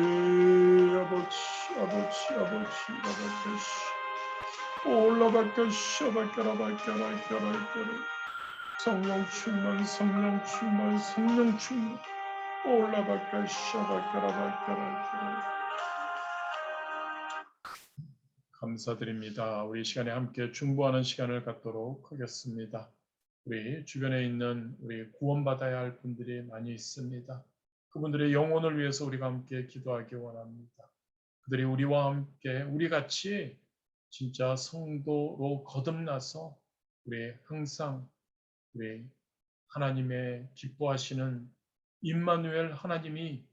올라발까 샤발까라발까라이까라이까라 성령 충만 올라발까 샤발까라발까라이까라 감사드립니다. 우리 시간에 함께 중보하는 시간을 갖도록 하겠습니다. 우리 주변에 있는 우리 구원받아야 할 분들이 많이 있습니다. 그분들의 영혼을 위해서 우리가 함께 기도하기 원합니다. 그들이 우리와 함께 우리 같이 진짜 성도로 거듭나서 우리 항상 우리 하나님의 기뻐하시는 임마누엘 하나님이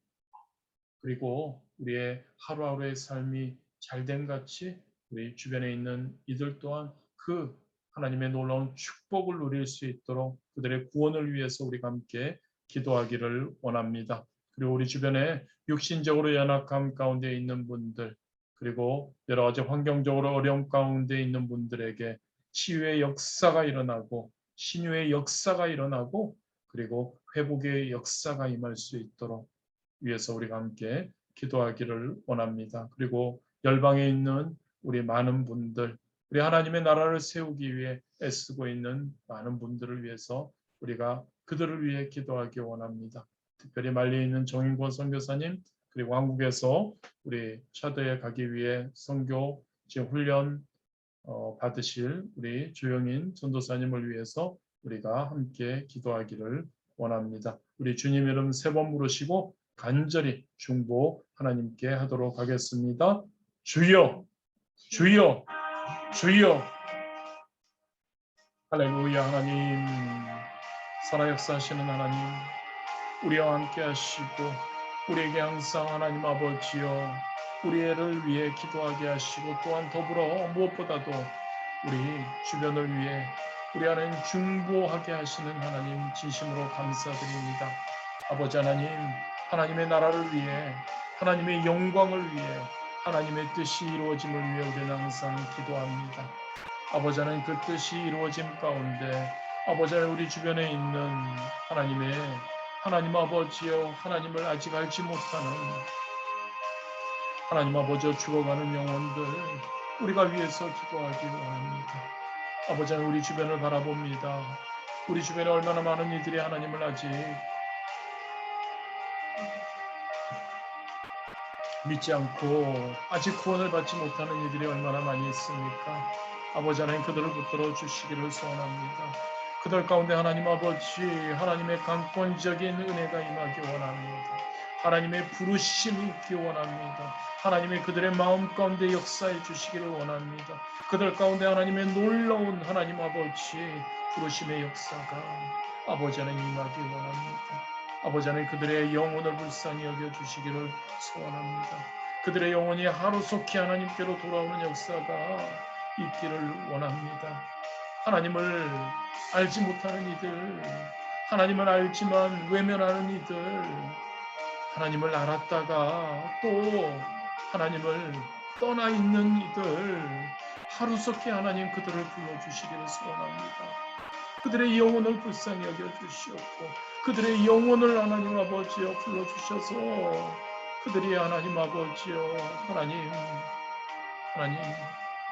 그리고 우리의 하루하루의 삶이 잘된 같이 우리 주변에 있는 이들 또한 그 하나님의 놀라운 축복을 누릴 수 있도록 그들의 구원을 위해서 우리가 함께 기도하기를 원합니다. 그리고 우리 주변에 육신적으로 연약함 가운데 있는 분들 그리고 여러 가지 환경적으로 어려움 가운데 있는 분들에게 치유의 역사가 일어나고 신유의 역사가 일어나고 그리고 회복의 역사가 임할 수 있도록 위해서 우리가 함께 기도하기를 원합니다. 그리고 열방에 있는 우리 많은 분들, 우리 하나님의 나라를 세우기 위해 애쓰고 있는 많은 분들을 위해서 우리가 그들을 위해 기도하기 원합니다. 특별히 말리에 있는 정인권 선교사님, 그리고 한국에서 우리 차드에 가기 위해 선교 지금 훈련 받으실 우리 주영인 전도사님을 위해서 우리가 함께 기도하기를 원합니다. 우리 주님 이름 3번 부르시고 간절히 중보 하나님께 하도록 하겠습니다. 주여, 주여, 주여. 할렐루야. 하나님, 살아 역사하시는 하나님, 우리와 함께 하시고 우리에게 항상 하나님 아버지여 우리 애를 위해 기도하게 하시고 또한 더불어 무엇보다도 우리 주변을 위해 우리 하나님 중보하게 하시는 하나님 진심으로 감사드립니다. 아버지 하나님, 하나님의 나라를 위해 하나님의 영광을 위해 하나님의 뜻이 이루어짐을 위해 우리는 항상 기도합니다. 아버지 하나님, 그 뜻이 이루어짐 가운데 아버지 하나님, 우리 주변에 있는 하나님의 하나님 아버지여 하나님을 아직 알지 못하는 하나님 아버지여 죽어가는 영혼들 우리가 위해서 기도하기 원합니다. 아버지 하나님, 우리 주변을 바라봅니다. 우리 주변에 얼마나 많은 이들이 하나님을 아직 믿지 않고 아직 구원을 받지 못하는 이들이 얼마나 많이 있습니까? 아버지 하나님, 그들을 붙들어 주시기를 소원합니다. 그들 가운데 하나님 아버지 하나님의 강권적인 은혜가 임하기 원합니다. 하나님의 부르심이 있기 원합니다. 하나님의 그들의 마음 가운데 역사해 주시기를 원합니다. 그들 가운데 하나님의 놀라운 하나님 아버지 부르심의 역사가 아버지 하나님 임하기 원합니다. 아버지 하나님, 그들의 영혼을 불쌍히 여겨주시기를 소원합니다. 그들의 영혼이 하루속히 하나님께로 돌아오는 역사가 있기를 원합니다. 하나님을 알지 못하는 이들, 하나님을 알지만 외면하는 이들, 하나님을 알았다가 또 하나님을 떠나 있는 이들, 하루속히 하나님 그들을 불러주시기를 소원합니다. 그들의 영혼을 불쌍히 여겨주시옵고 그들의 영혼을 하나님 아버지여 불러주셔서 그들이 하나님 아버지여 하나님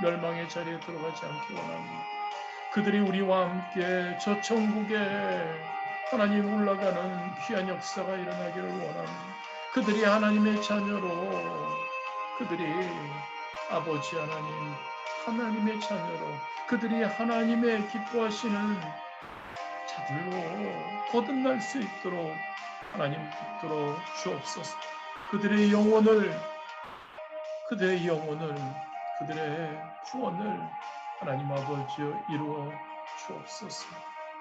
멸망의 자리에 들어가지 않기 원합니다. 그들이 우리와 함께 저 천국에 하나님 올라가는 귀한 역사가 일어나기를 원합니다. 그들이 하나님의 자녀로 그들이 아버지 하나님의 자녀로 그들이 하나님의 기뻐하시는 자들로 거듭날 수 있도록 하나님 붙들어 주옵소서. 그들의 영혼을 그들의 구원을 하나님 아버지여 이루어 주옵소서.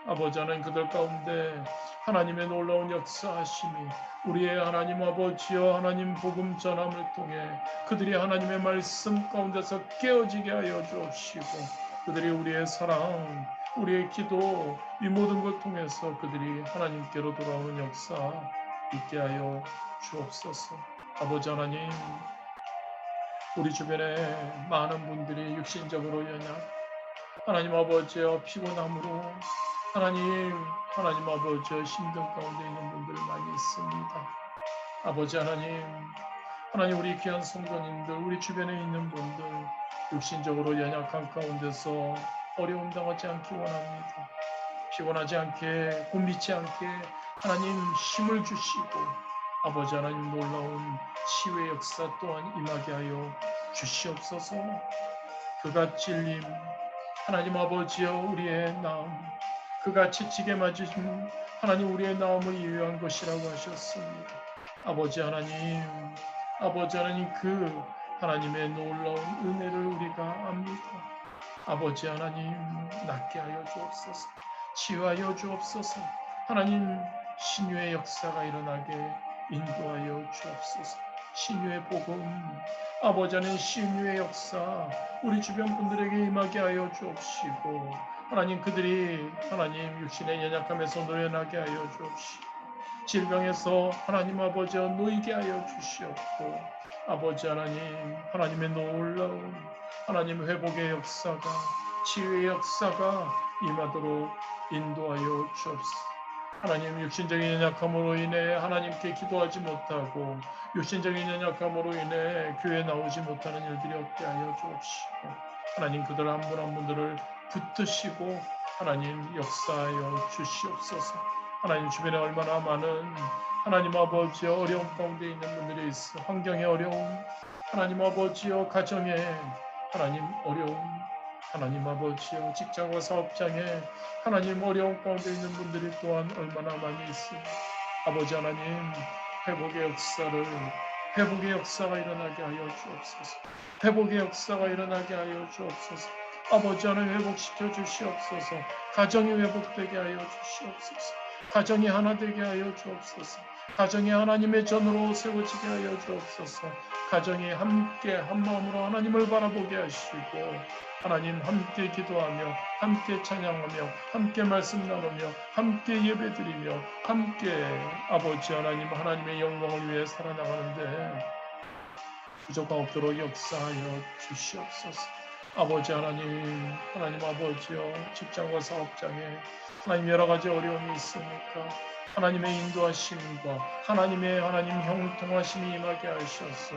아버지 하나님, 그들 가운데 하나님의 놀라운 역사하심이 우리의 하나님 아버지여 하나님 복음 전함을 통해 그들이 하나님의 말씀 가운데서 깨어지게 하여 주옵시고 그들이 우리의 사랑 우리의 기도 이 모든 걸 통해서 그들이 하나님께로 돌아오는 역사 있게 하여 주옵소서. 아버지 하나님, 우리 주변에 많은 분들이 육신적으로 연약 하나님 아버지여 피곤함으로 하나님 아버지여 힘든 가운데 있는 분들 많이 있습니다. 아버지 하나님 우리 귀한 성도님들 우리 주변에 있는 분들 육신적으로 연약한 가운데서 어려움 당하지 않기 원합니다. 피곤하지 않게 곤비지 않게 하나님 힘을 주시고 아버지 하나님 놀라운 치유의 역사 또한 임하게 하여 주시옵소서. 그가 찔림 하나님 아버지여 우리의 나음 그같이 지게 맞으신 하나님 우리의 나음을 이유한 것이라고 하셨습니다. 아버지 하나님 그 하나님의 놀라운 은혜를 우리가 압니다. 아버지 하나님 낫게 하여 주옵소서. 치유하여 주옵소서. 하나님 신유의 역사가 일어나게 인도하여 주옵소서. 신유의 복음 아버지 하나님 신유의 역사 우리 주변 분들에게 임하게 하여 주옵시고 하나님 그들이 하나님 육신의 연약함에서 노연하게 하여 주옵시고 질병에서 하나님 아버지여 놓이게 하여 주시옵고 아버지 하나님의 놀라운 하나님 회복의 역사가 치유의 역사가 임하도록 인도하여 주옵소서. 하나님 육신적인 연약함으로 인해 하나님께 기도하지 못하고 육신적인 연약함으로 인해 교회에 나오지 못하는 일들이 없게 하여 주옵시고 하나님 그들 한 분 한 분들을 붙드시고 하나님 역사하여 주시옵소서. 하나님 주변에 얼마나 많은 하나님 아버지여 어려움 가운데 있는 분들이 있어 환경의 어려움 하나님 아버지여 가정의 하나님 어려움 하나님 아버지여 직장과 사업장에 하나님 어려움 가운데 있는 분들이 또한 얼마나 많이 있으니 아버지 하나님 회복의 역사가 일어나게 하여 주옵소서. 회복의 역사가 일어나게 하여 주옵소서. 아버지 하나님 회복시켜 주시옵소서. 가정이 회복되게 하여 주시옵소서. 가정이 하나 되게 하여 주옵소서. 가정이 하나님의 전으로 세워지게 하여 주옵소서. 가정이 함께 한 마음으로 하나님을 바라보게 하시고 하나님 함께 기도하며 함께 찬양하며 함께 말씀 나누며 함께 예배드리며 함께 아버지 하나님 하나님의 영광을 위해 살아나가는데 부족함 없도록 역사하여 주시옵소서. 아버지 하나님 아버지여 직장과 사업장에 하나님 여러 가지 어려움이 있습니까? 하나님의 인도하심과 하나님 형통하심이 임하게 하셔서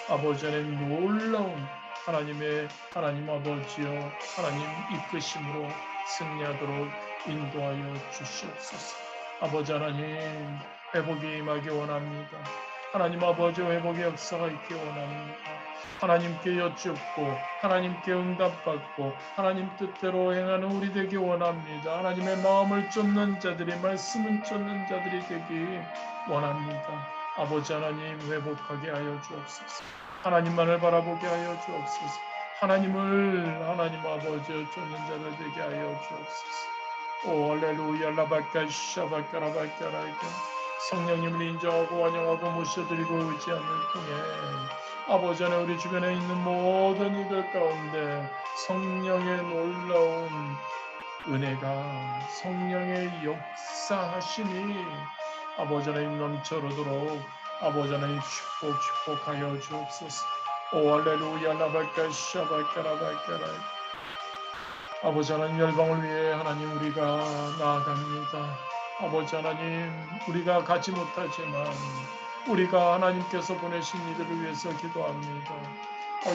아버지 하나님 놀라운 하나님 아버지여 하나님 이끄심으로 승리하도록 인도하여 주시옵소서. 아버지 하나님 회복이 임하기 원합니다. 하나님 아버지 회복의 역사가 있기 원합니다. 하나님께 여쭙고 하나님께 응답받고 하나님 뜻대로 행하는 우리 되기 원합니다. 하나님의 마음을 쫓는 자들이 말씀을 쫓는 자들이 되기 원합니다. 아버지 하나님 회복하게 하여 주옵소서. 하나님만을 바라보게 하여 주옵소서. 하나님 아버지 쫓는 자들 되게 하여 주옵소서. 오 할렐루야 라바카 샤바카라바카라이카 성령님을 인정하고 환영하고 모셔드리고 의지함을 통해 아버지 하나님 우리 주변에 있는 모든 이들 가운데 성령의 놀라운 은혜가 성령의 역사하심이 아버지 하나님 넘쳐오도록 아버지 하나님 축복하여 주옵소서. 오 할렐루야 라바카 샤바카라바카라 아버지 하나님 열방을 위해 하나님 우리가 나아갑니다. 아버지 하나님 우리가 가지 못하지만 우리가 하나님께서 보내신 이들을 위해서 기도합니다.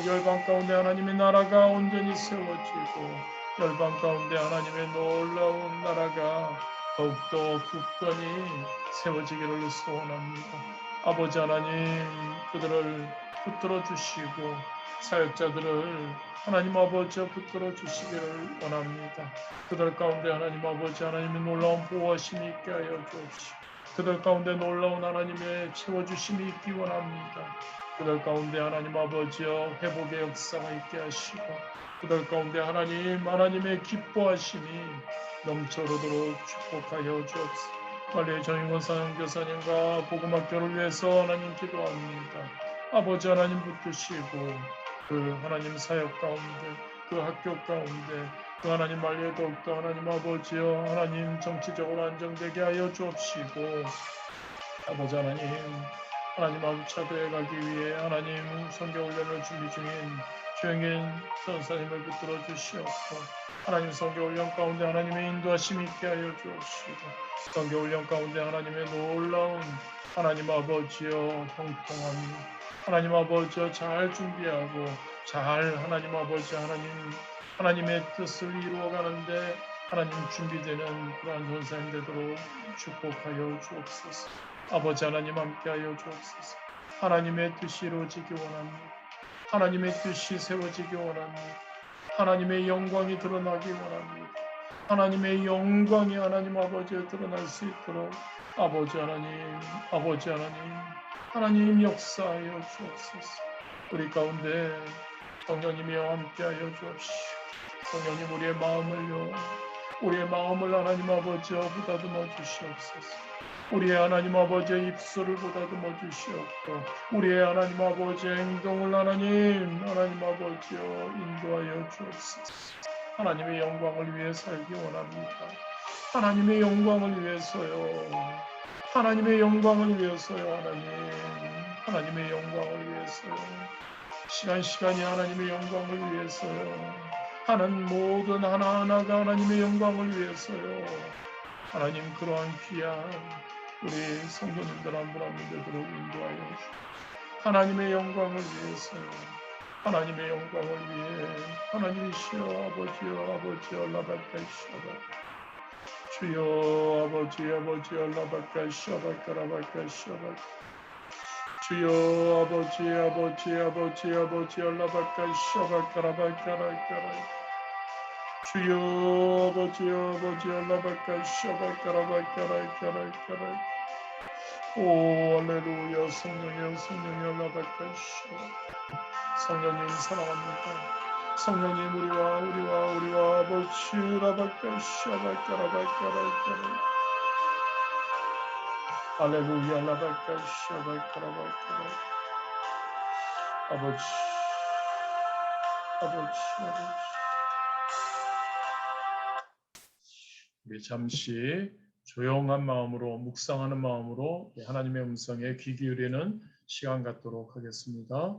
열방 가운데 하나님의 나라가 온전히 세워지고 열방 가운데 하나님의 놀라운 나라가 더욱더 굳건히 세워지기를 소원합니다. 아버지 하나님 그들을 붙들어 주시고 사역자들을 하나님 아버지 붙들어 주시기를 원합니다. 그들 가운데 하나님 아버지 하나님의 놀라운 보호하심이 있게 하여 주옵시고 그들 가운데 놀라운 하나님의 채워주심이 있기 원합니다. 그들 가운데 하나님 아버지여 회복의 역사가 있게 하시고 그들 가운데 하나님의 기뻐하심이 넘쳐오도록 축복하여 주옵소서. 빨리 정인권 사역교사님과 복음학교를 위해서 하나님 기도합니다. 아버지 하나님 붙드시고 그 하나님 사역 가운데 그 학교 가운데 그 하나님 말리에 더욱더 하나님 아버지여 하나님 정치적으로 안정되게 하여 주옵시고 아버지 하나님 아버지 차도에 가기 위해 하나님 선교훈련을 준비 중인 조영인 전사님을 붙들어 주시옵고 하나님 선교훈련 가운데 하나님의 인도하심이 있게 하여 주옵시고 선교훈련 가운데 하나님의 놀라운 하나님 아버지여 형통함이 하나님 아버지여 잘 준비하고 잘 하나님 아버지 하나님의 뜻을 이루어가는데 하나님 준비되는 그러한 전사님 되도록 축복하여 주옵소서. 아버지 하나님 함께하여 주옵소서. 하나님의 뜻이 이루어지기 원합니다. 하나님의 뜻이 세워지기 원합니다. 하나님의 영광이 드러나기 원합니다. 하나님의 영광이 하나님 아버지에 드러날 수 있도록 아버지 하나님 역사하여 주옵소서. 우리 가운데 성령님이여 함께하여 주옵시오. 성령님 우리의 마음을 하나님 아버지여 보다듬어 주시옵소서. 우리의 하나님 아버지의 입술을 보다듬어 주시옵고 우리의 하나님 아버지의 행동을 하나님 아버지여 인도하여 주옵소서. 하나님의 영광을 위해 살기 원합니다. 하나님의 영광을 위해서요. 하나님의 영광을 위해서요. 하나님의 영광을 위해서요. 시간이 하나님의 영광을 위해서요. 하는 모든 하나하나가 하나님의 영광을 위해서요. 하나님 그러한 귀한 우리 성도님들 한 분 한 분들을 인도하여 하나님의 영광을 위해서 하나님의 영광을 위해 하나님이시여 아버지여 아버지여 라바카시아바 주여 아버지여 라바카시아바카라바카시아바 주여 아버지여 라바카시아바카라바카라바카라 주여 아버지여 라바카시아바카라바카라바카라 오 할렐루야 성령님 라바카시아 성령님 사랑합니다. 성령님 우리와 아버지 라바카시아바카라바카라바카라 할렐루야 라바카시아바카라바카라 아버지 우리 잠시 조용한 마음으로 묵상하는 마음으로 하나님의 음성에 귀 기울이는 시간 갖도록 하겠습니다.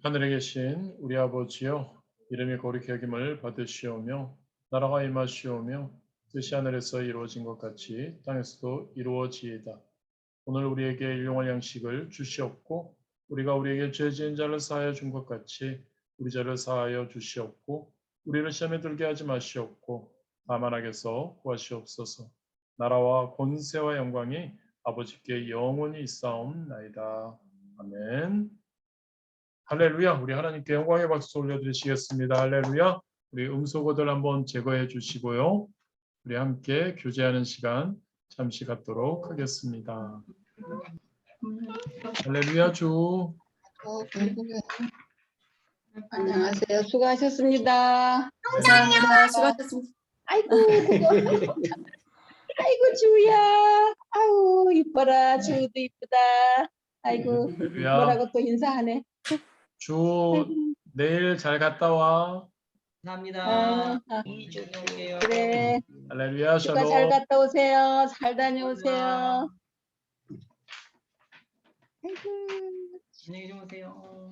하늘에 계신 우리 아버지요, 이름이 거룩히 여김을 받으시오며 나라가 임하시오며 뜻이 하늘에서 이루어진 것 같이 땅에서도 이루어지이다. 오늘 우리에게 일용할 양식을 주시옵고 우리가 우리에게 죄 지은 자를 사하여 준 것 같이 우리 죄를 사하여 주시옵고 우리를 시험에 들게 하지 마시옵고 다만 악에서 구하시옵소서. 나라와 권세와 영광이 아버지께 영원히 있사옵나이다. 아멘. 할렐루야. 우리 하나님께 영광의 박수 올려드리시겠습니다. 할렐루야. 우리 음소거들 한번 제거해 주시고요. 우리 함께 교제하는 시간 잠시 갖도록 하겠습니다. 할렐루야 주. 안녕하세요. 수고하셨습니다. 감사합니다. 수고하셨습니다. 아이고, 그거. 아이고, 주야. 아우, 이뻐라. 주도 이쁘다. 아이고, 할렐루야. 뭐라고 또 인사하네. 주 내일 잘 갔다 와. 감사합니다. 아, 이주 올게요. 그래. 할렐루야. 주가 잘 샬롬. 갔다 오세요. 잘 다녀오세요. 감사합니다. 아이고. 안녕히 주무세요.